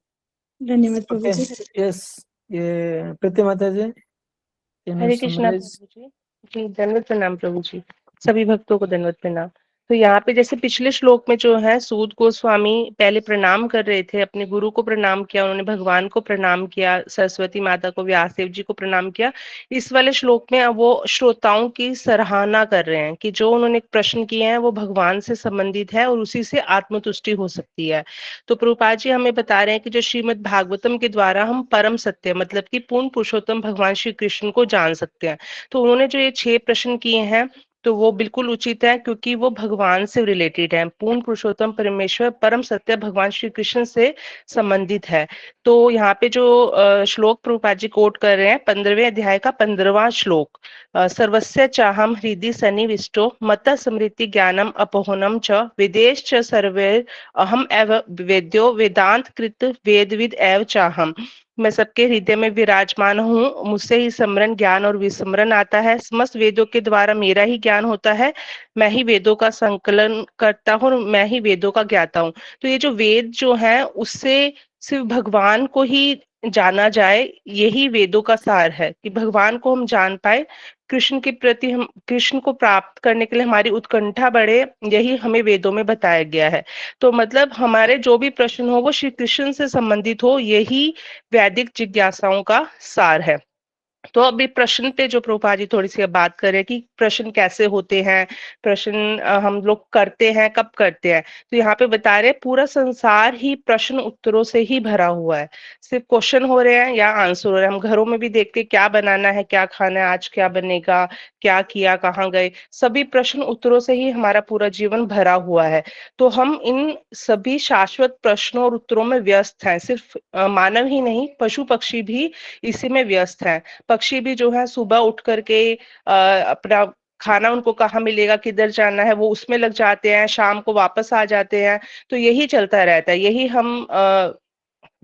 धन्यवाद प्रभु ओके, जी। यस, ये प्रीति माता जी, can you Hare Krishna summarize? प्रभु जी। जी दंडवत प्रणाम प्रभु जी, सभी भक्तों को दंडवत प्रणाम। तो यहाँ पे जैसे पिछले श्लोक में जो है सूत गोस्वामी पहले प्रणाम कर रहे थे, अपने गुरु को प्रणाम किया, उन्होंने भगवान को प्रणाम किया, सरस्वती माता को, व्यासदेव जी को प्रणाम किया। इस वाले श्लोक में अब वो श्रोताओं की सराहना कर रहे हैं कि जो उन्होंने प्रश्न किए हैं वो भगवान से संबंधित है और उसी से आत्मतुष्टि हो सकती है। तो प्रभुपाद जी हमें बता रहे हैं कि जो श्रीमद् भागवतम के द्वारा हम परम सत्य मतलब कि पूर्ण पुरुषोत्तम भगवान श्री कृष्ण को जान सकते हैं। तो उन्होंने जो ये 6 प्रश्न किए हैं तो वो बिल्कुल उचित है, क्योंकि वो भगवान से रिलेटेड है। पूर्ण पुरुषोत्तम परमेश्वर परम सत्य भगवान श्री कृष्ण से संबंधित है। तो यहाँ पे जो श्लोक प्रभुपाद जी कोट कर रहे हैं 15वें अध्याय का 15वां श्लोक, सर्वस्य चाहम हृदि सन्निविष्टो मत स्मृति ज्ञानम अपोहनम च विदेश च सर्वे अहम एव वेद्यो वेदांत कृत वेदविद एव चाहम। मैं सबके हृदय में विराजमान हूँ, मुझसे ही स्मरण, ज्ञान और विस्मरण आता है। समस्त वेदों के द्वारा मेरा ही ज्ञान होता है, मैं ही वेदों का संकलन करता हूँ और मैं ही वेदों का ज्ञाता हूँ। तो ये जो वेद जो है उससे सिर्फ भगवान को ही जाना जाए, यही वेदों का सार है कि भगवान को हम जान पाए, कृष्ण के प्रति हम कृष्ण को प्राप्त करने के लिए हमारी उत्कंठा बढ़े, यही हमें वेदों में बताया गया है। तो मतलब हमारे जो भी प्रश्न हो वो श्री कृष्ण से संबंधित हो, यही वैदिक जिज्ञासाओं का सार है। तो अभी प्रश्न पे जो प्रभुपाद जी थोड़ी सी अब बात कर रहे हैं कि प्रश्न कैसे होते हैं, प्रश्न हम लोग करते हैं, कब करते हैं। तो यहाँ पे बता रहे हैं पूरा संसार ही प्रश्न उत्तरों से ही भरा हुआ है। सिर्फ क्वेश्चन हो रहे हैं या आंसर हो रहे हैं। हम घरों में भी देखते हैं क्या बनाना है, क्या खाना है, आज क्या बनेगा, क्या किया, कहाँ गए, सभी प्रश्न उत्तरों से ही हमारा पूरा जीवन भरा हुआ है। तो हम इन सभी शाश्वत प्रश्नों और उत्तरों में व्यस्त हैं। सिर्फ मानव ही नहीं, पशु पक्षी भी इसी में व्यस्त हैं। पक्षी भी जो है सुबह उठ करके अपना खाना उनको कहाँ मिलेगा, किधर जाना है, वो उसमें लग जाते हैं, शाम को वापस आ जाते हैं। तो यही चलता रहता है। यही हम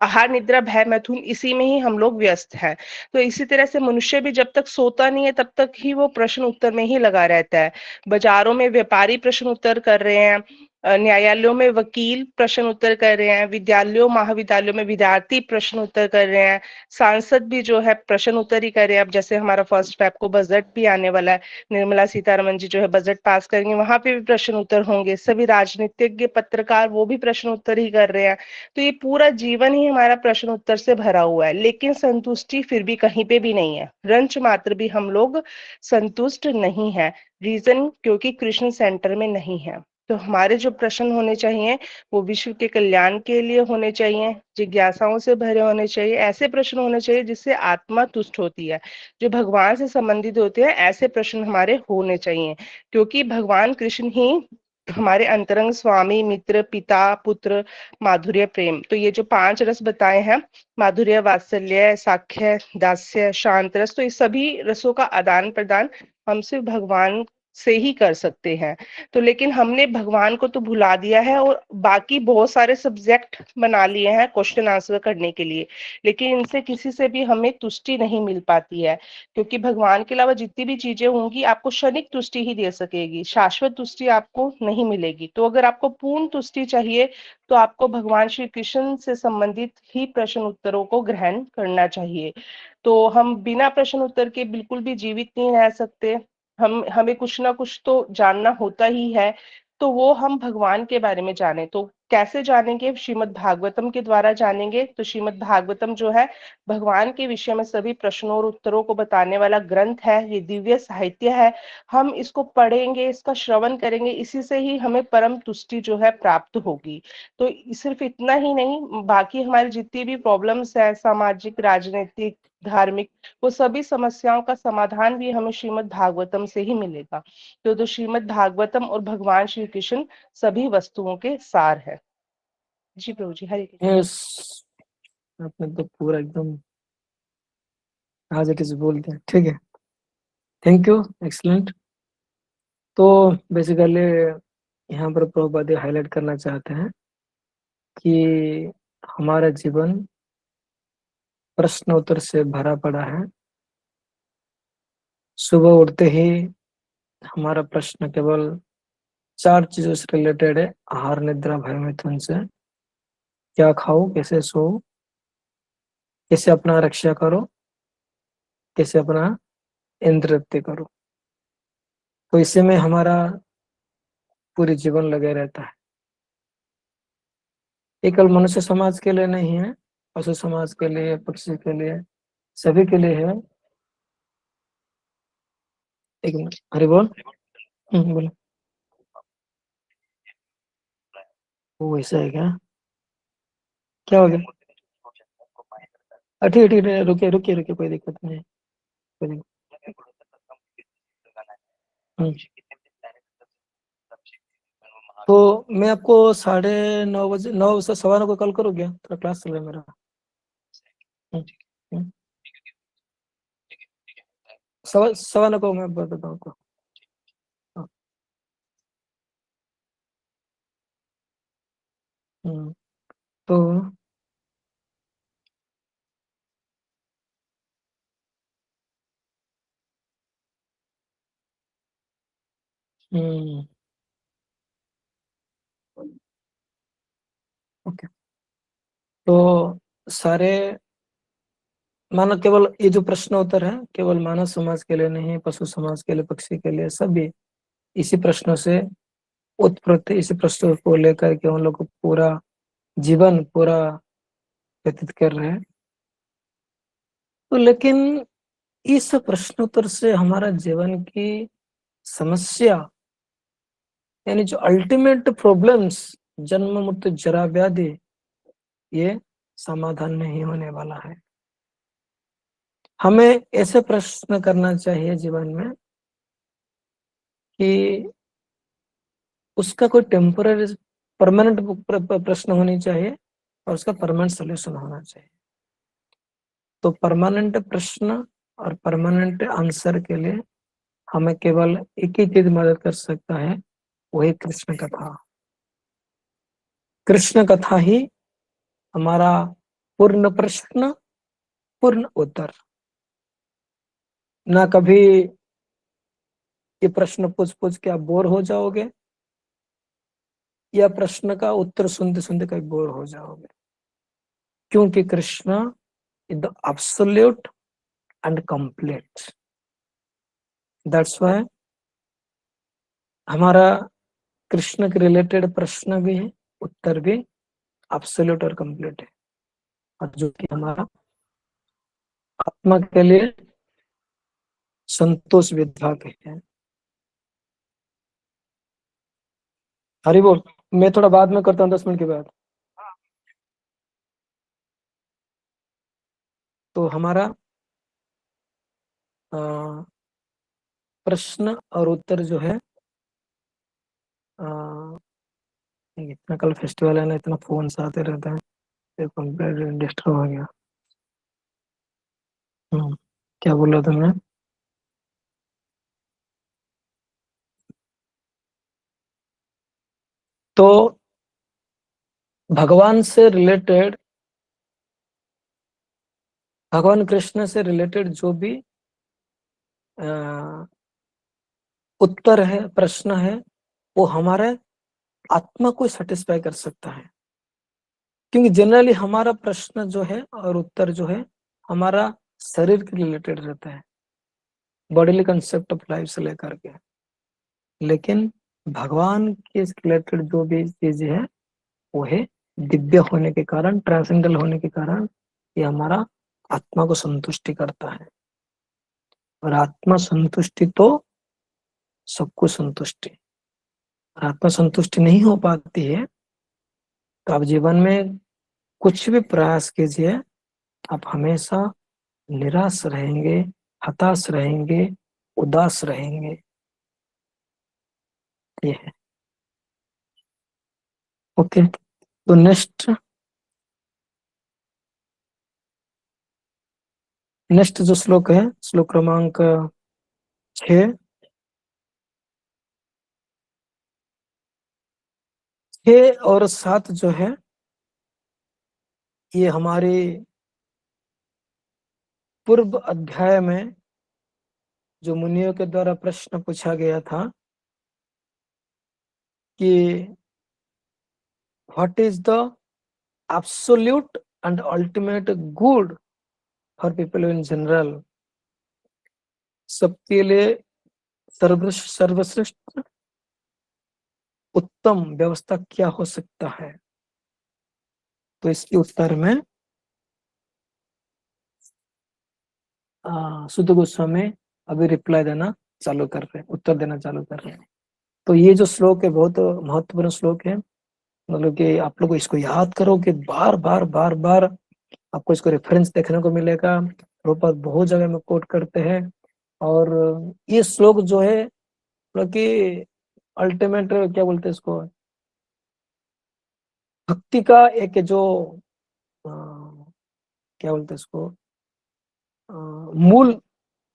आहार निद्रा भय मैथुन इसी में ही हम लोग व्यस्त हैं। तो इसी तरह से मनुष्य भी जब तक सोता नहीं है तब तक ही वो प्रश्न उत्तर में ही लगा रहता है। बाजारों में व्यापारी प्रश्न उत्तर कर रहे हैं, न्यायालयों में वकील प्रश्न उत्तर कर रहे हैं, विद्यालयों महाविद्यालयों में विद्यार्थी प्रश्न उत्तर कर रहे हैं, सांसद भी जो है प्रश्न उत्तर ही कर रहे हैं। अब जैसे हमारा फर्स्ट फेब को बजट भी आने वाला है, निर्मला सीतारमन जी जो है बजट पास करेंगे, वहां पे भी प्रश्न उत्तर होंगे। सभी राजनीतिज्ञ पत्रकार वो भी प्रश्न उत्तर ही कर रहे हैं। तो ये पूरा जीवन ही हमारा प्रश्न उत्तर से भरा हुआ है, लेकिन संतुष्टि फिर भी कहीं पे भी नहीं है। रंच मात्र भी हम लोग संतुष्ट नहीं है। रीजन क्योंकि कृष्ण सेंटर में नहीं है। तो हमारे जो प्रश्न होने चाहिए वो विश्व के कल्याण के लिए होने चाहिए, जिज्ञासाओं से भरे होने चाहिए। ऐसे प्रश्न होने चाहिए जिससे आत्मा तुष्ट होती है, जो भगवान से संबंधित होते हैं। ऐसे प्रश्न हमारे होने चाहिए, क्योंकि भगवान कृष्ण ही हमारे अंतरंग स्वामी, मित्र, पिता, पुत्र, माधुर्य, प्रेम। तो ये जो 5 रस बताए हैं, माधुर्य, वात्सल्य, साख्य, दास्य, शांत रस, तो इस सभी रसों का आदान प्रदान हम सिर्फ भगवान से ही कर सकते हैं। तो लेकिन हमने भगवान को तो भुला दिया है और बाकी बहुत सारे सब्जेक्ट बना लिए हैं क्वेश्चन आंसर करने के लिए, लेकिन इनसे किसी से भी हमें तुष्टि नहीं मिल पाती है। क्योंकि भगवान के अलावा जितनी भी चीजें होंगी आपको क्षणिक तुष्टि ही दे सकेगी, शाश्वत तुष्टि आपको नहीं मिलेगी। तो अगर आपको पूर्ण तुष्टि चाहिए तो आपको भगवान श्री कृष्ण से संबंधित ही प्रश्न उत्तरों को ग्रहण करना चाहिए। तो हम बिना प्रश्न उत्तर के बिल्कुल भी जीवित नहीं रह सकते। हमें कुछ ना कुछ तो जानना होता ही है। तो वो हम भगवान के बारे में जाने, तो कैसे जानेंगे? श्रीमद् भागवतम के द्वारा जानेंगे। तो श्रीमद् भागवतम जो है भगवान के विषय में सभी प्रश्नों और उत्तरों को बताने वाला ग्रंथ है। ये दिव्य साहित्य है। हम इसको पढ़ेंगे, इसका श्रवण करेंगे, इसी से ही हमें परम तुष्टि जो है प्राप्त होगी। तो सिर्फ इतना ही नहीं, बाकी हमारी जितनी भी प्रॉब्लम्स है, सामाजिक, राजनीतिक, धार्मिक, वो सभी समस्याओं का समाधान भी हमें श्रीमद् भागवतम से ही मिलेगा। तो श्रीमद् भागवतम और भगवान श्री कृष्ण सभी वस्तुओं के सार है। जी प्रभु जी, हरे कृष्ण। यस, आपने तो पूरा एकदम आज इट इज बोल दिया। ठीक है, थैंक यू, एक्सलेंट। तो बेसिकली यहाँ पर प्रभुपाद हाईलाइट करना चाहते हैं कि हमारा जीवन प्रश्न उत्तर से भरा पड़ा है। सुबह उठते ही हमारा प्रश्न केवल 4 चीजों से रिलेटेड है। आहार, निद्रा, भय, मिथुन से। क्या खाओ, कैसे सो, कैसे अपना रक्षा करो, कैसे अपना इंद्रिय करो। तो इसी में हमारा पूरी जीवन लगे रहता है। ये केवल मनुष्य समाज के लिए नहीं है, पशु समाज के लिए, पक्षी के लिए, सभी के लिए है। एक मिनट, हरि बोल। बोलो। वो ऐसा है क्या? क्या हो गया? ठीक ठीक, रुकिए रुकिए रुकिए, कोई दिक्कत नहीं है, कोई दिक्कत। तो मैं आपको 9:30 9 से 9:15 को कॉल करूँ क्या? थोड़ा क्लास चल रहा है मेरा। हम्म, 9:15 को मैं बताता हूँ आपको। हाँ, तो ओके, तो सारे मानव, केवल ये जो प्रश्न उत्तर है केवल मानव समाज के लिए नहीं, पशु समाज के लिए, पक्षी के लिए, सभी इसी प्रश्नों से उत्पत्ति, इसी प्रश्नों को लेकर के उन लोग को पूरा जीवन पूरा व्यतीत कर रहे हैं। तो लेकिन इस प्रश्नोत्तर से हमारा जीवन की समस्या यानी जो अल्टीमेट प्रॉब्लम्स, जन्म मृत्यु जरा व्याधि, ये समाधान नहीं होने वाला है। हमें ऐसे प्रश्न करना चाहिए जीवन में कि उसका कोई टेम्पररी परमानेंट प्रश्न होनी चाहिए और उसका परमानेंट सोल्यूशन होना चाहिए। तो परमानेंट प्रश्न और परमानेंट आंसर के लिए हमें केवल एक ही चीज मदद कर सकता है, वही कृष्ण कथा। कृष्ण कथा ही हमारा पूर्ण प्रश्न, पूर्ण उत्तर। ना कभी ये प्रश्न पूछ पूछ के आप बोर हो जाओगे, या प्रश्न का उत्तर सुनते सुनते कहीं बोर हो जाओगे, क्योंकि Krishna is the absolute and complete. That's why हमारा कृष्ण के रिलेटेड प्रश्न भी है, उत्तर भी एब्सोल्यूट और कंप्लीट है, और जो कि हमारा आत्मा के लिए संतोष विधायक है। हरि बोल। मैं थोड़ा बाद में करता हूँ, 10 मिनट के बाद। तो हमारा प्रश्न और उत्तर जो है, इतना कल फेस्टिवल है ना, इतना फोन आते रहता है, कंप्लीट डिस्टर्ब हो गया। क्या बोल रहा था मैं? तो भगवान से रिलेटेड, भगवान कृष्ण से रिलेटेड जो भी उत्तर है, प्रश्न है, वो हमारे आत्मा को सेटिस्फाई कर सकता है। क्योंकि जनरली हमारा प्रश्न जो है और उत्तर जो है हमारा शरीर के रिलेटेड रहता है, बॉडीली कंसेप्ट ऑफ लाइफ से लेकर के। लेकिन भगवान के रिलेटेड जो भी चीजें है वो है दिव्य होने के कारण, ट्रांसेंडल होने के कारण ये हमारा आत्मा को संतुष्टि करता है। और आत्मा संतुष्टि तो सबको संतुष्टि। आत्मा संतुष्टि नहीं हो पाती है तो आप जीवन में कुछ भी प्रयास कीजिए, आप हमेशा निराश रहेंगे, हताश रहेंगे, उदास रहेंगे। ये है। ओके, तो नेक्स्ट जो श्लोक है, श्लोक क्रमांक 6। 6 और 7 जो है ये हमारे पूर्व अध्याय में जो मुनियों के द्वारा प्रश्न पूछा गया था कि what is the absolute and ultimate good for people in general, सबके लिए सर्वश्रेष्ठ उत्तम व्यवस्था क्या हो सकता है। तो इसके उत्तर में सुध गोस्वामी अभी रिप्लाई देना चालू कर रहे हैं, उत्तर देना चालू कर रहे हैं। तो ये जो श्लोक है बहुत महत्वपूर्ण श्लोक है, मतलब कि आप लोग इसको याद करो कि बार बार बार बार आपको इसको रेफरेंस देखने को मिलेगा। प्रभुपाद बहुत जगह में कोट करते हैं, और ये श्लोक जो है मतलब कि अल्टीमेट क्या बोलते हैं इसको, भक्ति का एक जो क्या बोलते हैं इसको, मूल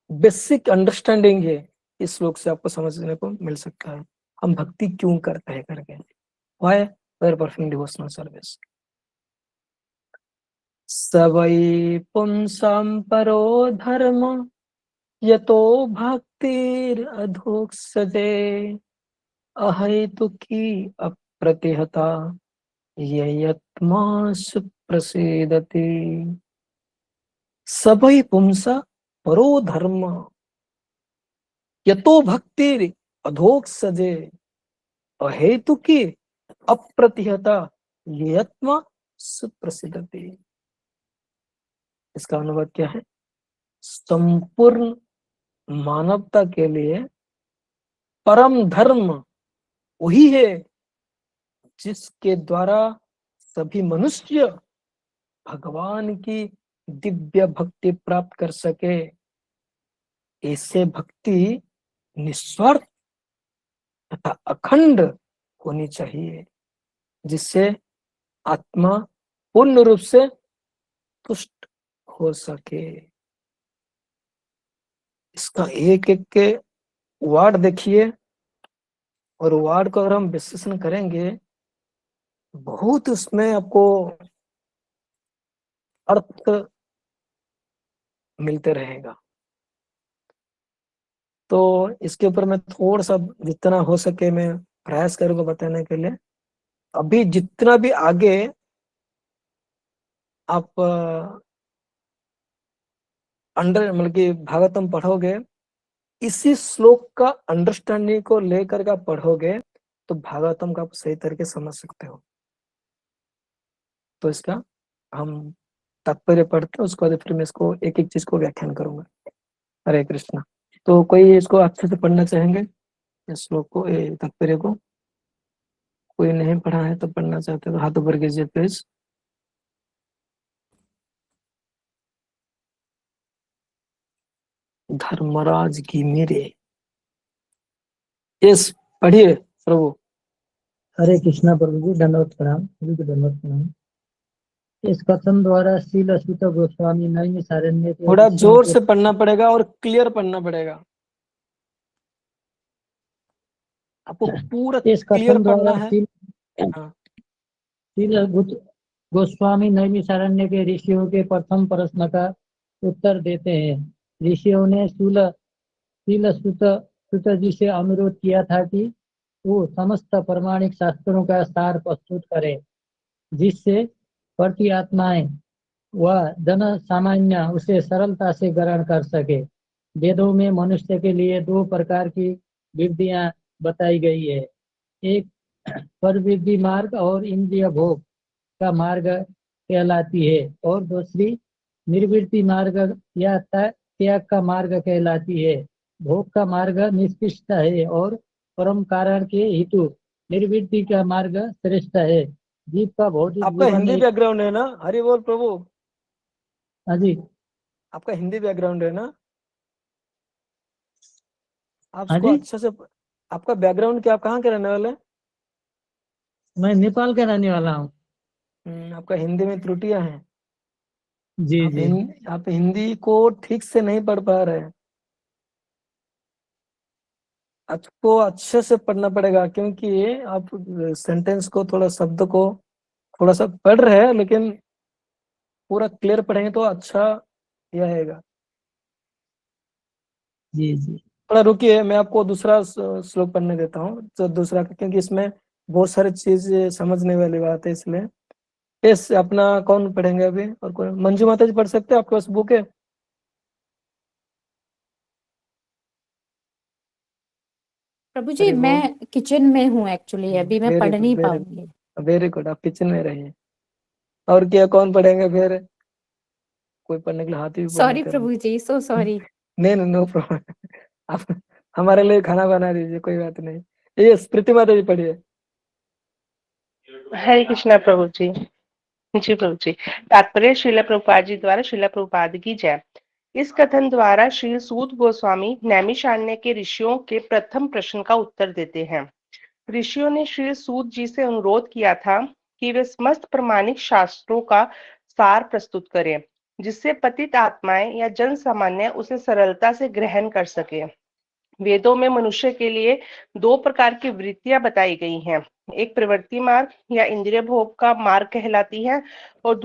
बेसिक अंडरस्टैंडिंग है। इस श्लोक से आपको समझने को मिल सकता है हम भक्ति क्यों करते हैं करके। Why we are performing devotional service. सवै पुंसां परो धर्म यतो भक्तिर अधोक्षजे अहेतुकी अप्रतिहता ययत्मासु प्रसीदति। सवै पुंसा परो धर्म यतो भक्तिर अधोक्षजे अहेतुकी अप्रतिहता ययत्मा सुप्रसिद्धति। इसका अनुवाद क्या है? संपूर्ण मानवता के लिए परम धर्म वही है जिसके द्वारा सभी मनुष्य भगवान की दिव्य भक्ति प्राप्त कर सके। ऐसे भक्ति निस्वार्थ तथा अखंड होनी चाहिए, जिससे आत्मा पूर्ण रूप से तुष्ट हो सके। इसका एक एक के वार्ड देखिए, और वार्ड को अगर हम विश्लेषण करेंगे, बहुत उसमें आपको अर्थ मिलते रहेगा। तो इसके ऊपर मैं थोड़ा सा जितना हो सके मैं प्रयास करूंगा बताने के लिए। अभी जितना भी आगे आप मतलब कि भागवतम पढ़ोगे, इसी श्लोक का अंडरस्टैंडिंग को लेकर के आप पढ़ोगे तो भागवतम का आप सही तरीके समझ सकते हो। तो इसका हम तात्पर्य पढ़ते हैं, उसके बाद फिर मैं इसको एक एक चीज को व्याख्यान करूंगा। हरे कृष्णा। तो कोई इसको अच्छे से पढ़ना चाहेंगे इस श्लोक को, तात्पर्य को? कोई नहीं पढ़ा है तो पढ़ना चाहते हो हाथ ऊपर कीजिए प्लीज। धर्मराज की मेरे, यस पढ़िए प्रभु। हरे कृष्णा प्रभु जी, दंडवत प्रणाम, सभी को दंडवत प्रणाम। इस कथन द्वारा श्रील अच्युत गोस्वामी नैमिषारण्य के थोड़ा ऋषियों जोर के से पढ़ना पड़ेगा और क्लियर पढ़ना पड़ेगा, आपको पूरा इस क्लियर कथन पढ़ना द्वारा है। हाँ। श्रील गोस्वामी नैमिषारण्य के ऋषियों के प्रथम प्रश्न का उत्तर देते हैं। ऋषियों ने श्रील सुत जी से अनुरोध किया था कि वो समस्त प्रमाणिक शास्त्रों का सार प्रस्तुत करें, जिससे प्रति आत्माएं वह जन सामान्य उसे सरलता से ग्रहण कर सके। वेदों में मनुष्य के लिए दो प्रकार की विधियां बताई गई है, एक परवृद्धि मार्ग और इंद्रिय भोग का मार्ग कहलाती है, और दूसरी निर्वृत्ति मार्ग या त्याग का मार्ग कहलाती है। भोग का मार्ग निष्कृष्ट है और परम कारण के हेतु निर्वृत्ति का मार्ग श्रेष्ठ है। जीव का भौतिक आपका जीवन हिंदी एक। बैकग्राउंड है ना? हरि बोल प्रभु। हाँ जी। आपका हिंदी बैकग्राउंड है ना? आप हाँ उसको जी, अच्छे से, आपका बैकग्राउंड क्या, आप कहाँ के रहने वाले? मैं नेपाल का रहने वाला हूँ। आपका हिंदी में त्रुटियां हैं। जी जी। आप हिंदी को ठीक से नहीं पढ़ पा रहे हैं। आपको अच्छे से पढ़ना पड़ेगा, क्योंकि आप सेंटेंस को, थोड़ा शब्द को थोड़ा सा पढ़ रहे हैं, लेकिन पूरा क्लियर पढ़ेंगे तो अच्छा यह रहेगा। जी जी। थोड़ा रुकिए, मैं आपको दूसरा श्लोक पढ़ने देता हूँ, तो दूसरा, क्योंकि इसमें बहुत सारी चीज समझने वाली बात है, इसलिए। इस अपना कौन पढ़ेंगे अभी? और कोई? मंजू माता जी पढ़ सकते हैं? आपके पास बुक है? प्रभु जी, अरे वो मैं किचन में हूँ एक्चुअली, अभी मैं वेरी पढ़ गुड, नहीं वेरी पाऊंगी। Good, very good. आप किचन में रहिए। और क्या, कौन पढ़ेंगे फिर? कोई पढ़ने के लिए हाथ भी ऊपर नहीं सॉरी कर प्रभु जी, सो सॉरी। नहीं नहीं, नो प्रॉब्लम। आप हमारे लिए खाना बना दीजिए, कोई बात नहीं। ये प्रीति माता जी पढ़िए। हरे कृष्णा प्रभु जी। जी प्रभु जी। तात्पर्य श्रील प्रभुपाद जी द्वारा श्रील प्रभुपाद की जय। इस कथन द्वारा श्री सूत गोस्वामी नैमिषारण्य के ऋषियों के प्रथम प्रश्न का उत्तर देते हैं। ऋषियों ने श्री सूत जी से अनुरोध किया था कि वे समस्त प्रमाणिक शास्त्रों का सार प्रस्तुत करें, जिससे पतित आत्माएं या जन सामान्य उसे सरलता से ग्रहण कर सके। वेदों में मनुष्य के लिए दो प्रकार की वृत्तियां बताई गई हैं, एक प्रवृत्ति मार्ग या इंद्रिय भोग का मार्ग कहलाती है, और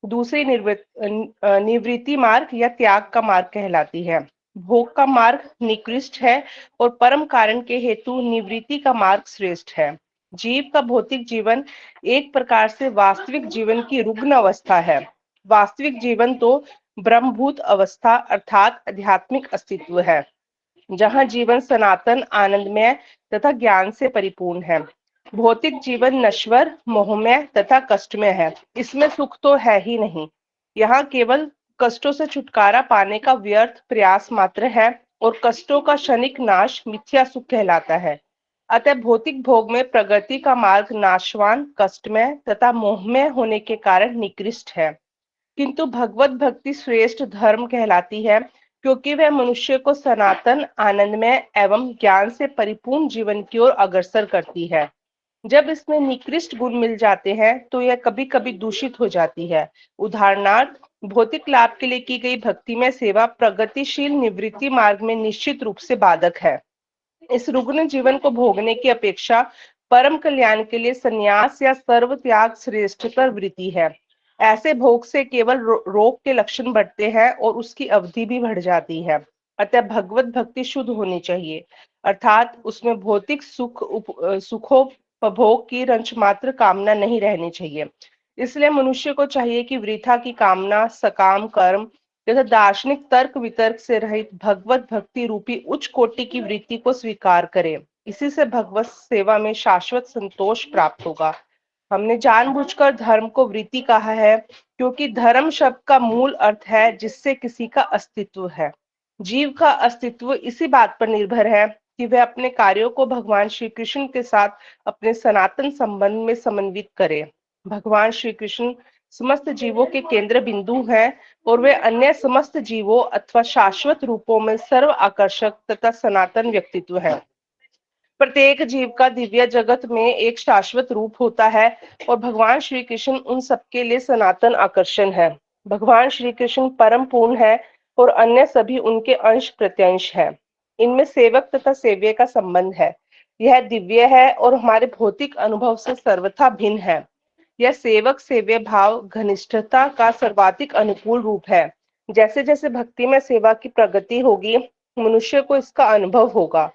दूसरी निवृत्ति मार्ग या त्याग का मार्ग कहलाती है। भोग का मार्ग निकृष्ट है और परम कारण के हेतु निवृत्ति का मार्ग श्रेष्ठ है। जीव का भौतिक जीवन एक प्रकार से वास्तविक जीवन की रुग्ण अवस्था है। वास्तविक जीवन तो ब्रह्मभूत अवस्था अर्थात आध्यात्मिक अस्तित्व है, जहां जीवन सनातन, आनंदमय तथा ज्ञान से परिपूर्ण है। भौतिक जीवन नश्वर, मोहमय तथा कष्टमय है। इसमें सुख तो है ही नहीं। यहाँ केवल कष्टों से छुटकारा पाने का व्यर्थ प्रयास मात्र है और कष्टों का क्षणिक नाश मिथ्या सुख कहलाता है। अतः भौतिक भोग में प्रगति का मार्ग नाशवान, कष्टमय तथा मोहमय होने के कारण निकृष्ट है, किंतु भगवत भक्ति श्रेष्ठ धर्म कहलाती है, क्योंकि वह मनुष्य को सनातन, आनंदमय एवं ज्ञान से परिपूर्ण जीवन की ओर अग्रसर करती है। जब इसमें निकृष्ट गुण मिल जाते हैं तो यह कभी कभी दूषित हो जाती है। उदाहरणार्थ, भौतिक लाभ के लिए की गई भक्तिमय सेवा प्रगतिशील निवृत्ति मार्ग में निश्चित रूप से बाधक है। इस रुग्ण जीवन को भोगने की अपेक्षा परम कल्याण के लिए संन्यास या सर्व त्याग श्रेष्ठतर वृत्ति है। ऐसे भोग से केवल रोग के लक्षण बढ़ते हैं और उसकी अवधि भी बढ़ जाती है। अतः भगवत भक्ति शुद्ध होनी चाहिए, अर्थात उसमें भौतिक सुखोपभोग की रंच मात्र कामना नहीं रहनी चाहिए। इसलिए मनुष्य को चाहिए कि वृथा की कामना, सकाम कर्म तथा दार्शनिक तर्क वितर्क से रहित भगवत भक्ति रूपी उच्च कोटि की वृत्ति को स्वीकार करे। इसी से भगवत सेवा में शाश्वत संतोष प्राप्त होगा। हमने जानबूझकर धर्म को वृत्ति कहा है, क्योंकि धर्म शब्द का मूल अर्थ है जिससे किसी का अस्तित्व है। जीव का अस्तित्व इसी बात पर निर्भर है कि वह अपने कार्यों को भगवान श्री कृष्ण के साथ अपने सनातन संबंध में समन्वित करे। भगवान श्री कृष्ण समस्त जीवों के केंद्र बिंदु हैं और वे अन्य समस्त जीवों अथवा शाश्वत रूपों में सर्व आकर्षक तथा सनातन व्यक्तित्व है। प्रत्येक जीव का दिव्य जगत में एक शाश्वत रूप होता है और भगवान श्री कृष्ण उन सबके लिए सनातन आकर्षण है। भगवान श्री कृष्ण परम पूर्ण है और अन्य सभी उनके अंश प्रत्यंश है। इनमें सेवक तथा सेव्य का संबंध है। यह दिव्य है और हमारे भौतिक अनुभव से सर्वथा भिन्न है। यह सेवक सेव्य भाव घनिष्ठता का सर्वाधिक अनुकूल रूप है। जैसे जैसे भक्ति में सेवा की प्रगति होगी, मनुष्य को इसका अनुभव होगा।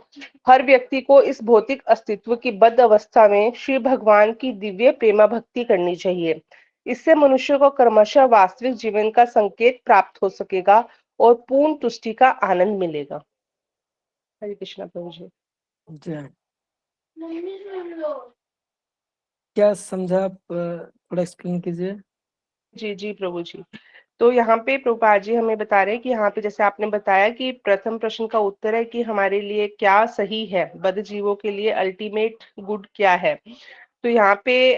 हर व्यक्ति को इस भौतिक अस्तित्व की बद्ध अवस्था में श्री भगवान की दिव्य प्रेमा भक्ति करनी चाहिए। इससे मनुष्य को क्रमशः वास्तविक जीवन का संकेत प्राप्त हो सकेगा और पूर्ण तुष्टि का आनंद मिलेगा। हरे कृष्णा प्रभु जी। जय। क्या समझा आप थोड़ा एक्सप्लेन कीजिए। जी जी प्रभु जी। तो यहाँ पे प्रभुपाद जी हमें बता रहे हैं कि यहाँ पे जैसे आपने बताया कि प्रथम प्रश्न का उत्तर है कि हमारे लिए क्या सही है, बद्ध जीवों के लिए अल्टीमेट गुड क्या है। तो यहाँ पे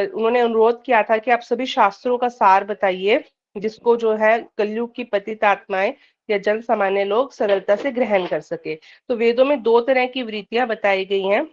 उन्होंने अनुरोध किया था कि आप सभी शास्त्रों का सार बताइए, जिसको जो है कलयुग की पतित आत्माएं या जन सामान्य लोग सरलता से ग्रहण कर सके। तो वेदों में दो तरह की वृत्तियां बताई गई हैं।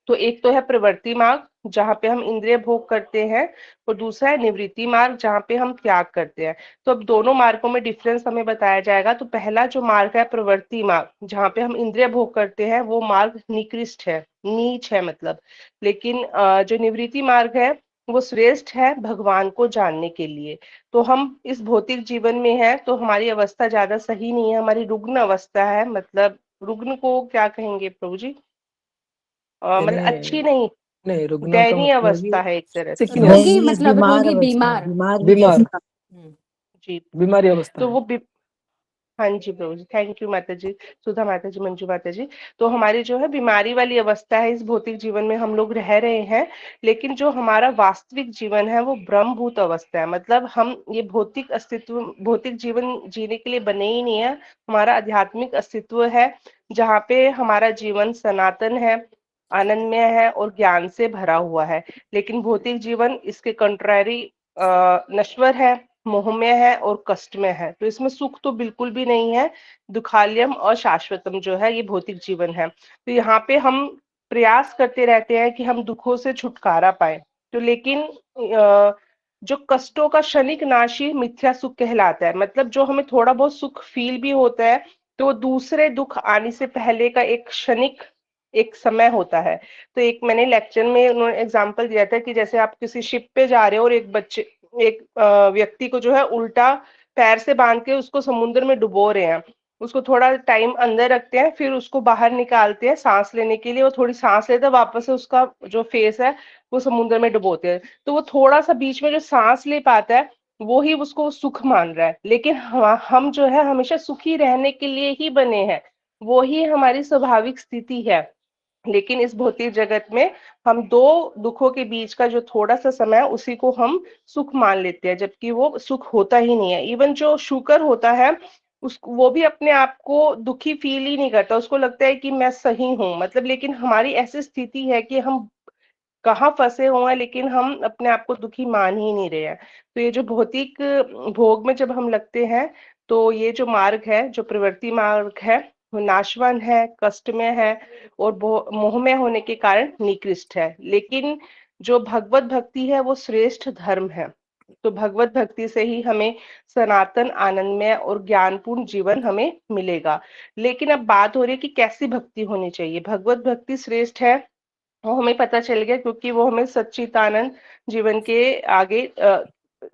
तो एक तो है प्रवृत्ति मार्ग, जहाँ पे हम इंद्रिय भोग करते हैं, और दूसरा है निवृत्ति मार्ग, जहाँ पे हम त्याग करते हैं। तो अब दोनों मार्गों में डिफरेंस हमें बताया जाएगा। तो पहला जो मार्ग है प्रवृत्ति मार्ग, जहाँ पे हम इंद्रिय भोग करते हैं, वो मार्ग निकृष्ट है, नीच है मतलब। लेकिन जो निवृत्ति मार्ग है वो श्रेष्ठ है भगवान को जानने के लिए। तो हम इस भौतिक जीवन में है तो हमारी अवस्था ज्यादा सही नहीं है, हमारी रुग्ण अवस्था है। मतलब रुग्ण को क्या कहेंगे प्रभु जी? मतलब अच्छी नहीं, नहीं, रुग्णों का दयनीय मतलब अवस्था है एक तरह से। sickness, रोगी मतलब बीमार रोगी, अवस्था, बीमार। बीमार भी बीमार, कैसे? जी, बीमारी अवस्था तो है। वो हाँ जी प्रभु जी, थैंक यू माता जी, सुधा माता जी, मंजू माता जी। तो हमारी जो है बीमारी वाली अवस्था है, इस भौतिक जीवन में हम लोग रह रहे हैं। लेकिन जो हमारा वास्तविक जीवन है वो ब्रह्मभूत अवस्था है। मतलब हम ये भौतिक अस्तित्व, भौतिक जीवन जीने के लिए बने ही नहीं है। हमारा आध्यात्मिक अस्तित्व है, जहाँ पे हमारा जीवन सनातन है, आनंदमय है और ज्ञान से भरा हुआ है। लेकिन भौतिक जीवन इसके कंट्रारी नश्वर है, मोहमय है और कष्टमय है। तो इसमें सुख तो बिल्कुल भी नहीं है। दुखालयम और शाश्वतम जो है ये भौतिक जीवन है। तो यहाँ पे हम प्रयास करते रहते हैं कि हम दुखों से छुटकारा पाए। तो लेकिन जो कष्टों का क्षणिक नाशी मिथ्या सुख कहलाता है। मतलब जो हमें थोड़ा बहुत सुख फील भी होता है तो दूसरे दुख आने से पहले का एक क्षणिक एक समय होता है। तो एक मैंने लेक्चर में उन्होंने एग्जांपल दिया था कि जैसे आप किसी शिप पे जा रहे हो और एक व्यक्ति को जो है उल्टा पैर से बांध के उसको समुद्र में डुबो रहे हैं। उसको थोड़ा टाइम अंदर रखते हैं, फिर उसको बाहर निकालते हैं सांस लेने के लिए। वो थोड़ी सांस लेता है, वापस से उसका जो फेस है वो समुद्र में डुबोते हैं। तो वो थोड़ा सा बीच में जो सांस ले पाता है वो ही उसको सुख मान रहा है। लेकिन हम जो है हमेशा सुखी रहने के लिए ही बने हैं, वो ही हमारी स्वाभाविक स्थिति है। लेकिन इस भौतिक जगत में हम दो दुखों के बीच का जो थोड़ा सा समय है उसी को हम सुख मान लेते हैं, जबकि वो सुख होता ही नहीं है। इवन जो शुकर होता है वो भी अपने आप को दुखी फील ही नहीं करता, उसको लगता है कि मैं सही हूँ, मतलब लेकिन हमारी ऐसी स्थिति है कि हम कहाँ फंसे हुए हैं, लेकिन हम अपने आप को दुखी मान ही नहीं रहे हैं। तो ये जो भौतिक भोग में जब हम लगते हैं, तो ये जो मार्ग है, जो प्रवृत्ति मार्ग है, वो नाशवान है, कष्टमय है और मोहमय होने के कारण निकृष्ट है। लेकिन जो भगवत भक्ति है वो श्रेष्ठ धर्म है। तो भगवत भक्ति से ही हमें सनातन आनंदमय और ज्ञानपूर्ण जीवन हमें मिलेगा। लेकिन अब बात हो रही है कि कैसी भक्ति होनी चाहिए। भगवत भक्ति श्रेष्ठ है, वो हमें पता चल गया, क्योंकि वो हमें सच्चिदानंद जीवन के आगे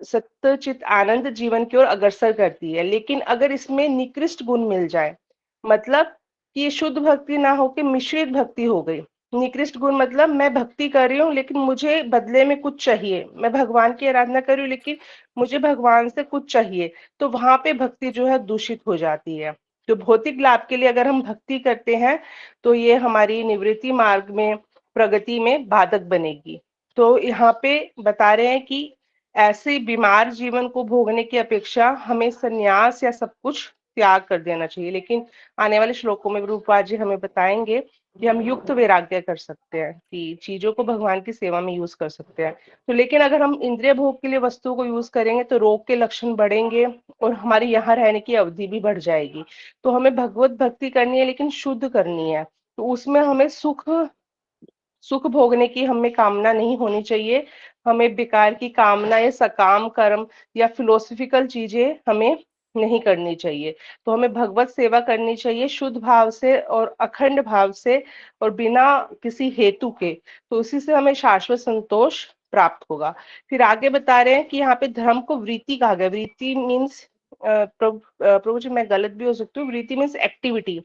सच्चित आनंद जीवन की ओर अग्रसर करती है। लेकिन अगर इसमें निकृष्ट गुण मिल जाए, मतलब कि शुद्ध भक्ति ना होके मिश्रित भक्ति हो गई। निकृष्ट गुण मतलब मैं भक्ति कर रही हूँ लेकिन मुझे बदले में कुछ चाहिए, मैं भगवान की आराधना कर रही हूँ लेकिन मुझे भगवान से कुछ चाहिए, तो वहां पे भक्ति जो है दूषित हो जाती है। तो भौतिक लाभ के लिए अगर हम भक्ति करते हैं तो ये हमारी निवृत्ति मार्ग में, प्रगति में बाधक बनेगी। तो यहाँ पे बता रहे हैं कि ऐसे बीमार जीवन को भोगने की अपेक्षा हमें संन्यास या सब कुछ त्याग कर देना चाहिए। लेकिन आने वाले श्लोकों में प्रभुपाद जी हमें बताएंगे कि हम युक्त वैराग्य कर सकते हैं, कि चीजों को भगवान की सेवा में यूज कर सकते हैं। तो लेकिन अगर हम इंद्रिय भोग के लिए वस्तुओं को यूज करेंगे तो रोग के लक्षण बढ़ेंगे और हमारी यहाँ रहने की अवधि भी बढ़ जाएगी। तो हमें भगवत भक्ति करनी है लेकिन शुद्ध करनी है। तो उसमें हमें सुख भोगने की हमें कामना नहीं होनी चाहिए। हमें बेकार की कामना या सकाम कर्म या फिलोसफिकल चीजें हमें नहीं करनी चाहिए। तो हमें भगवत सेवा करनी चाहिए शुद्ध भाव से और अखंड भाव से और बिना किसी हेतु के। तो उसी से हमें शाश्वत संतोष प्राप्त होगा। फिर आगे बता रहे हैं कि यहाँ पे धर्म को वृत्ति कहा गया। वृत्ति मीन्स प्रभु जी मैं गलत भी हो सकती हूँ, वृत्ति मीन्स एक्टिविटी,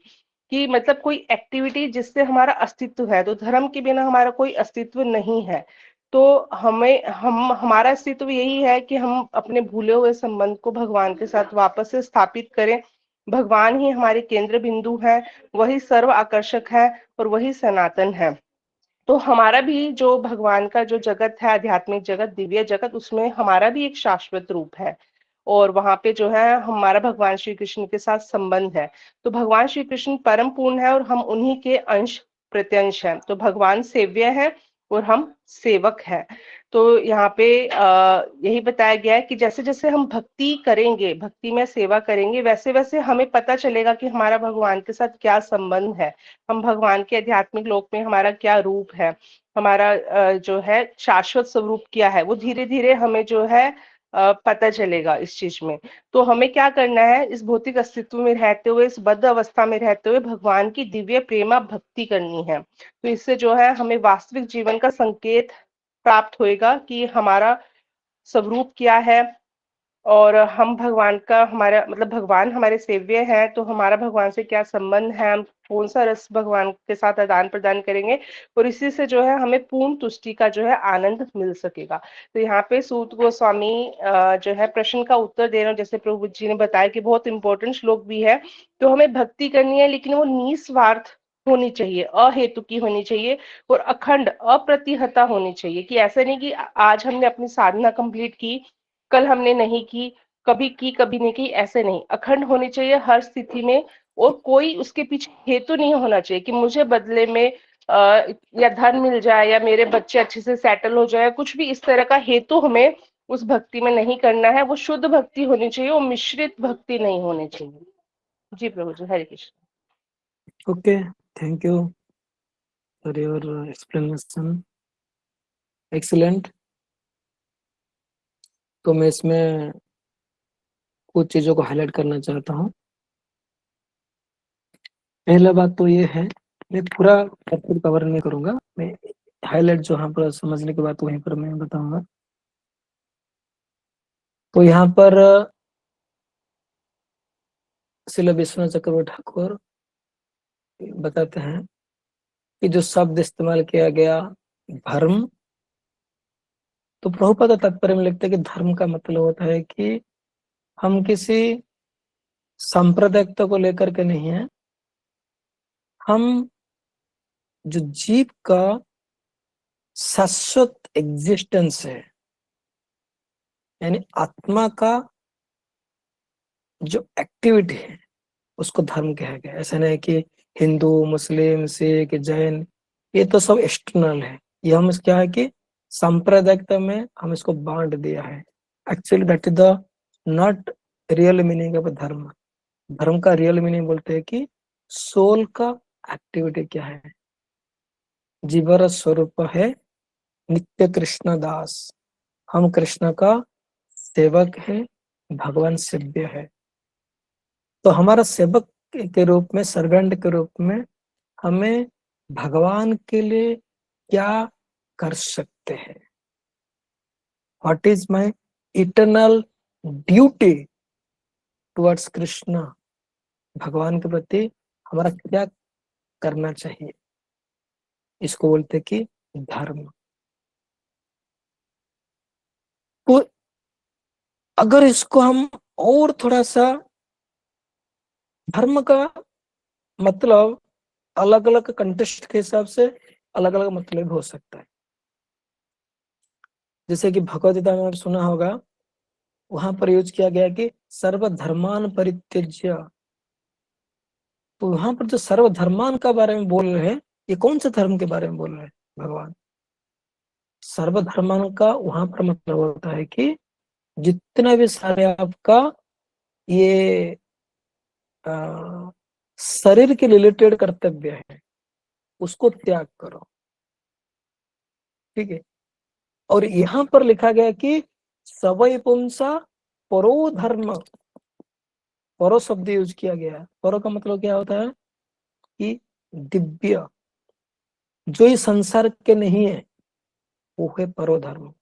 कि मतलब कोई एक्टिविटी जिससे हमारा अस्तित्व है। तो धर्म के बिना हमारा कोई अस्तित्व नहीं है। तो हमारा अस्तित्व यही है कि हम अपने भूले हुए संबंध को भगवान के साथ वापस से स्थापित करें। भगवान ही हमारे केंद्र बिंदु है, वही सर्व आकर्षक है और वही सनातन है। तो हमारा भी जो भगवान का जो जगत है, आध्यात्मिक जगत, दिव्य जगत, उसमें हमारा भी एक शाश्वत रूप है और वहां पे जो है हमारा भगवान श्री कृष्ण के साथ संबंध है। तो भगवान श्री कृष्ण परम पूर्ण है और हम उन्हीं के अंश प्रत्यंश हैं। तो भगवान सेव्य है और हम सेवक हैं। तो यहाँ पे यही बताया गया है कि जैसे जैसे हम भक्ति करेंगे, भक्ति में सेवा करेंगे, वैसे वैसे हमें पता चलेगा कि हमारा भगवान के साथ क्या संबंध है, हम भगवान के आध्यात्मिक लोक में हमारा क्या रूप है, हमारा जो है शाश्वत स्वरूप क्या है, वो धीरे धीरे हमें जो है पता चलेगा इस चीज में। तो हमें क्या करना है, इस भौतिक अस्तित्व में रहते हुए, इस बद्ध अवस्था में रहते हुए भगवान की दिव्य प्रेमा भक्ति करनी है। तो इससे जो है हमें वास्तविक जीवन का संकेत प्राप्त होएगा कि हमारा स्वरूप क्या है और हम भगवान का, हमारा मतलब भगवान हमारे सेव्य है, तो हमारा भगवान से क्या संबंध है, हम कौन सा रस भगवान के साथ आदान प्रदान करेंगे और इसी से जो है हमें पूर्ण तुष्टि का जो है आनंद मिल सकेगा। तो यहाँ पे सूत गोस्वामी जो है प्रश्न का उत्तर दे रहे हैं, जैसे प्रभु जी ने बताया कि बहुत इंपॉर्टेंट श्लोक भी है। तो हमें भक्ति करनी है लेकिन वो निस्वार्थ होनी चाहिए, अहेतु की होनी चाहिए और अखंड अप्रतिहता होनी चाहिए। कि ऐसा नहीं कि आज हमने अपनी साधना कंप्लीट की, कल हमने नहीं की, कभी नहीं की, ऐसे नहीं। अखंड होनी चाहिए हर स्थिति में और कोई उसके पीछे हेतु नहीं होना चाहिए कि मुझे बदले में या धन मिल जाए या मेरे बच्चे अच्छे से सेटल हो जाए, कुछ भी इस तरह का हेतु हमें उस भक्ति में नहीं करना है। वो शुद्ध भक्ति होनी चाहिए, वो मिश्रित भक्ति नहीं होनी चाहिए। जी प्रभु जी, Hare Krishna. Okay, thank you for your explanation, excellent. तो मैं इसमें कुछ चीजों को हाईलाइट करना चाहता हूँ। पहला बात तो ये है, मैं पूरा चैप्टर कवर नहीं करूंगा, मैं हाईलाइट जो यहाँ पर समझने के बाद वहीं पर मैं बताऊंगा। तो यहाँ पर श्रील विश्वनाथ चक्रवर्ती ठाकुर बताते हैं कि जो शब्द इस्तेमाल किया गया धर्म, तो प्रभुपाद तात्पर्य में लिखते हैं कि धर्म का मतलब होता है कि हम किसी सांप्रदायिकता को लेकर के नहीं है, हम जो जीव का शाश्वत एग्जिस्टेंस है, यानी आत्मा का जो एक्टिविटी है, उसको धर्म कहा गया। ऐसा नहीं कि हिंदू, मुस्लिम, सिख, जैन, ये तो सब एक्सटर्नल है। ये हम क्या है कि सांप्रदायिकता में हम इसको बांट दिया है। Actually that is the not real meaning of धर्म। धर्म का रियल मीनिंग बोलते हैं कि सोल का एक्टिविटी क्या है। जीवर स्वरूप है नित्य कृष्ण दास। हम कृष्ण का सेवक है, भगवान सेव्य है। तो हमारा सेवक के रूप में, सर्वेंट के रूप में हमें भगवान के लिए क्या कर सकते हैं, what is my eternal duty towards Krishna, भगवान के प्रति हमारा क्या करना चाहिए, इसको बोलते कि धर्म। तो अगर इसको हम और थोड़ा सा, धर्म का मतलब अलग अलग कंटेक्स्ट के हिसाब से अलग अलग मतलब हो सकता है। जैसे कि भगवद गीता में आपने सुना होगा, वहां पर यूज किया गया कि सर्वधर्मान परित्यज्य। तो वहां पर जो सर्वधर्मान का बारे में बोल रहे हैं, ये कौन से धर्म के बारे में बोल रहे हैं भगवान? सर्वधर्मान का वहां पर मतलब होता है कि जितना भी सारे आपका ये शरीर के रिलेटेड कर्तव्य है, उसको त्याग करो। ठीक है। और यहाँ पर लिखा गया कि सवै पुंसा परो धर्म। परो शब्द यूज किया गया है। परो का मतलब क्या होता है कि दिव्य, जो इस संसार के नहीं है, वो है परो धर्म।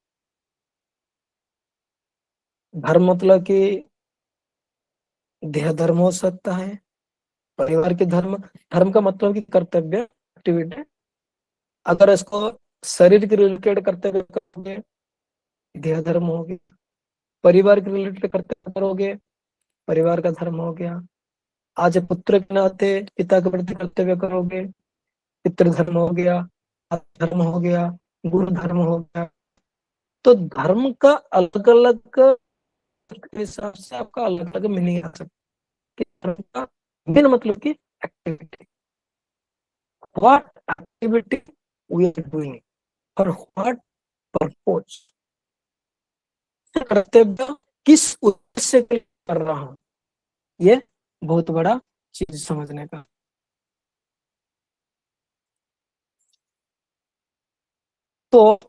धर्म मतलब कि देह धर्म हो सकता है, परिवार के धर्म, धर्म का मतलब कि कर्तव्य, एक्टिविटी। अगर इसको शरीर के रिलेटेड कर्तव्य करोगे, देह धर्म हो गया। परिवार के रिलेटेड कर्तव्य करोगे, परिवार का धर्म हो गया। आज पुत्र के नाते पिता के प्रति कर्तव्य करोगे, पितृ धर्म हो गया, धर्म हो गया, गुरु धर्म हो गया। तो धर्म का अलग अलग हिसाब से आपका अलग अलग मीनिंग आ सकता है। धर्म का मेन मतलब कि activity, what activity we are doing, for what purpose, कर्तव्य किस उद्देश्य के लिए कर रहा हूं, ये बहुत बड़ा चीज समझने का। तो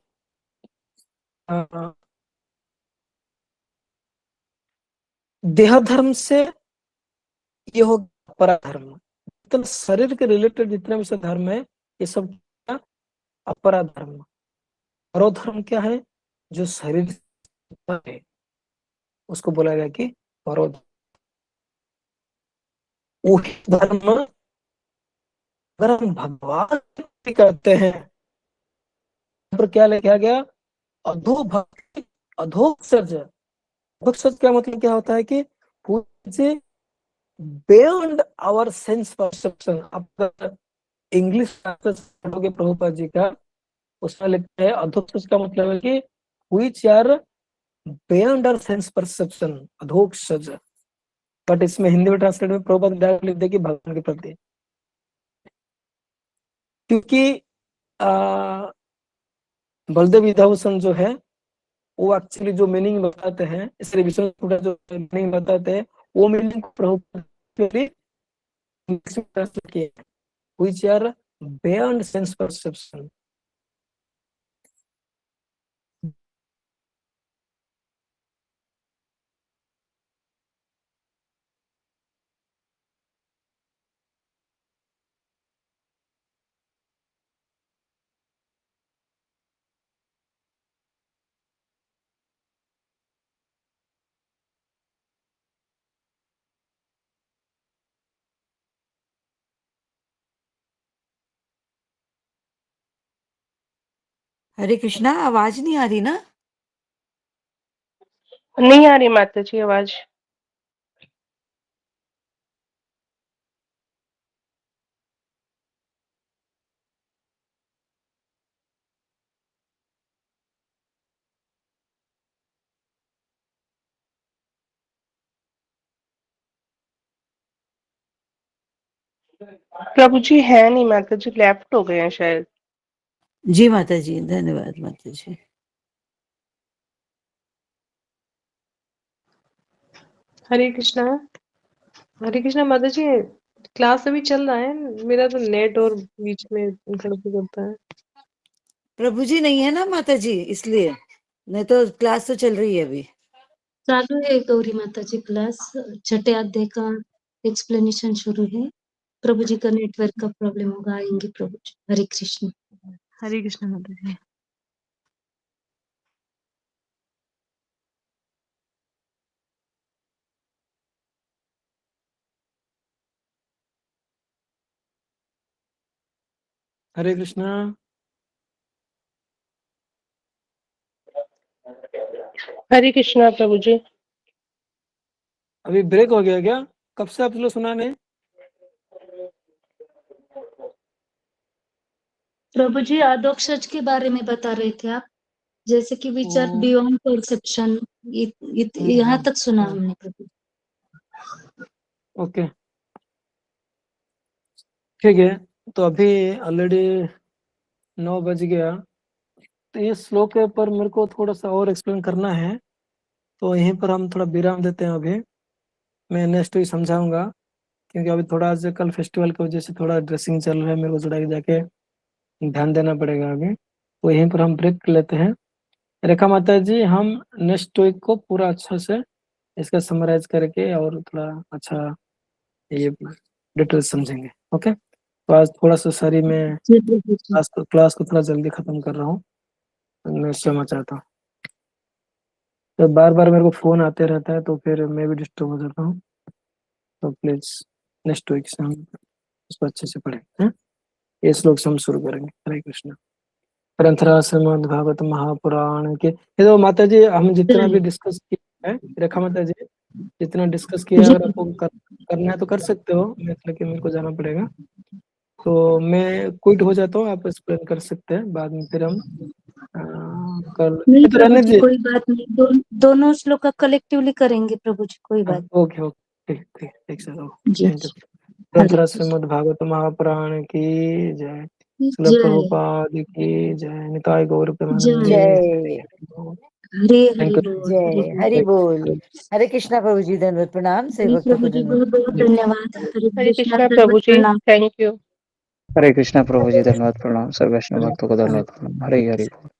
देह धर्म से ये हो अपराधर्म। तो शरीर के रिलेटेड जितने भी सब धर्म है, ये सब क्या? अपराधर्म। परोधर्म क्या है? जो शरीर है, उसको बोला गया कि परोधर्म। वही धर्म अगर हम भगवान की करते हैं, पर क्या लिखा गया? अधो भक्ति अधोक सर्ज। अधोक सर्ज क्या मतलब क्या होता है कि बियॉन्ड आवर सेंस परसेप्शन। आप इंग्लिश पढ़ोगे प्रभुपाद जी का, उसमें लिखा है अधोक्षज का मतलब है कि which are beyond our sense perception, अधोक्षज। बट इसमें हिंदी में ट्रांसलेट में प्रभुपाद डायरेक्ट लिख दे कि भगवान के प्रति। क्योंकि बलदेव विधाभूषण जो है, वो एक्चुअली जो मीनिंग बताते हैं, इसलिए विष्णु जो मीनिंग बताते हैं, वो मीनिंग प्रभुपाद इंग्लिश में ट्रांसलेट किए, which are beyond sense perception. Hare Krishna, आवाज नहीं आ रही ना? नहीं आ रही माता जी आवाज। प्रभु जी है नहीं, माता जी लेफ्ट हो गए हैं शायद। जी माता जी, धन्यवाद माता जी। हरे कृष्णा। हरे कृष्णा माता जी, क्लास अभी चल रहा है, मेरा तो नेट और बीच में गड़बड़ करता है। प्रभु जी नहीं है ना माता जी, इसलिए, नहीं तो क्लास तो चल रही है अभी। चालू है गौरी माता जी क्लास, छठे अध्याय का एक्सप्लेनेशन शुरू है। प्रभु जी का नेटवर्क का प्रॉब्लम होगा, आएंगे प्रभु जी। हरे कृष्ण। हरे कृष्णा माता जी। हरे कृष्णा। हरे कृष्णा प्रभु जी। अभी ब्रेक हो गया क्या? कब से आप लोग सुना नहीं? प्रभु जी आदोक्षज के बारे में बता रहे थे आप, जैसे कि विचार ओ, बियॉन्ड परसेप्शन, यहाँ तक सुना हमने प्रभु। ओके, ठीक है। तो अभी ऑलरेडी 9 बज गया, तो ये श्लोक के ऊपर मेरे को थोड़ा सा और एक्सप्लेन करना है, तो यहीं पर हम थोड़ा विराम देते हैं अभी। मैं नेक्स्ट वीक समझाऊंगा, क्योंकि अभी थोड़ा आज कल फेस्टिवल की वजह से थोड़ा ड्रेसिंग चल रहा है, मेरे को थोड़ा जाके ध्यान देना पड़ेगा अभी। तो यहीं पर हम ब्रेक लेते हैं। रेखा माता जी, हम नेक्स्ट वीक को पूरा अच्छा से इसका समराइज करके और थोड़ा अच्छा ये डिटेल समझेंगे। ओके, तो आज थोड़ा सा सारी मैं जी प्रभु जी। क्लास को थोड़ा जल्दी खत्म कर रहा हूँ, मैं क्षमा चाहता हूँ। तो बार बार मेरे को फोन आते रहता है, तो फिर मैं भी डिस्टर्ब हो जाता हूँ। तो प्लीज नेक्स्ट वीक से हम इसको अच्छे से पढ़ेंगे, हैं? ये श्लोक से हम शुरू करेंगे। हरे कृष्ण। ग्रंथराज श्रीमद् भागवत महापुराण के, ये तो माता जी हम जितना भी डिस्कस किया है, रेखा माता जी जितना डिस्कस किया है, जी अगर आपको करना है तो कर सकते हो, लेकिन मेरे को जाना पड़ेगा, तो मैं क्विट हो जाता हूँ, आप एक्सप्लेन कर सकते हैं बाद में, फिर हम कल नहीं ये तो प्रभु रहने जी, दीजिए। कोई बात नहीं, दोनों श्लोक का कलेक्टिवली करेंगे प्रभु जी, कोई बात ओके ओके, ठीक ठीक ठीक सर, ओके, जी। Thank you. हरे ग्रंथराज कृष्ण। श्रीमद् भागवत महापुराण की जय, श्रील जय प्रभुपाद की जय, निताय गौर प्रेमानंदे। जय। Hare Hare thank you. बोल, हरे जय हरि बोल। हरे कृष्णा प्रभु जी, धन्यवाद प्रणाम, से जी भक्तों प्रभु को जी, धन्यवाद। बहुत बहुत धन्यवाद। हरे हरे कृष्णा, कृष्णा दंडवत प्रभु जी, प्रणाम। Thank you. हरे कृष्णा प्रभु जी, धन्यवाद प्रणाम, सर्व वैष्णव भक्तों को धन्यवाद प्रणाम। हरे हरि बोल।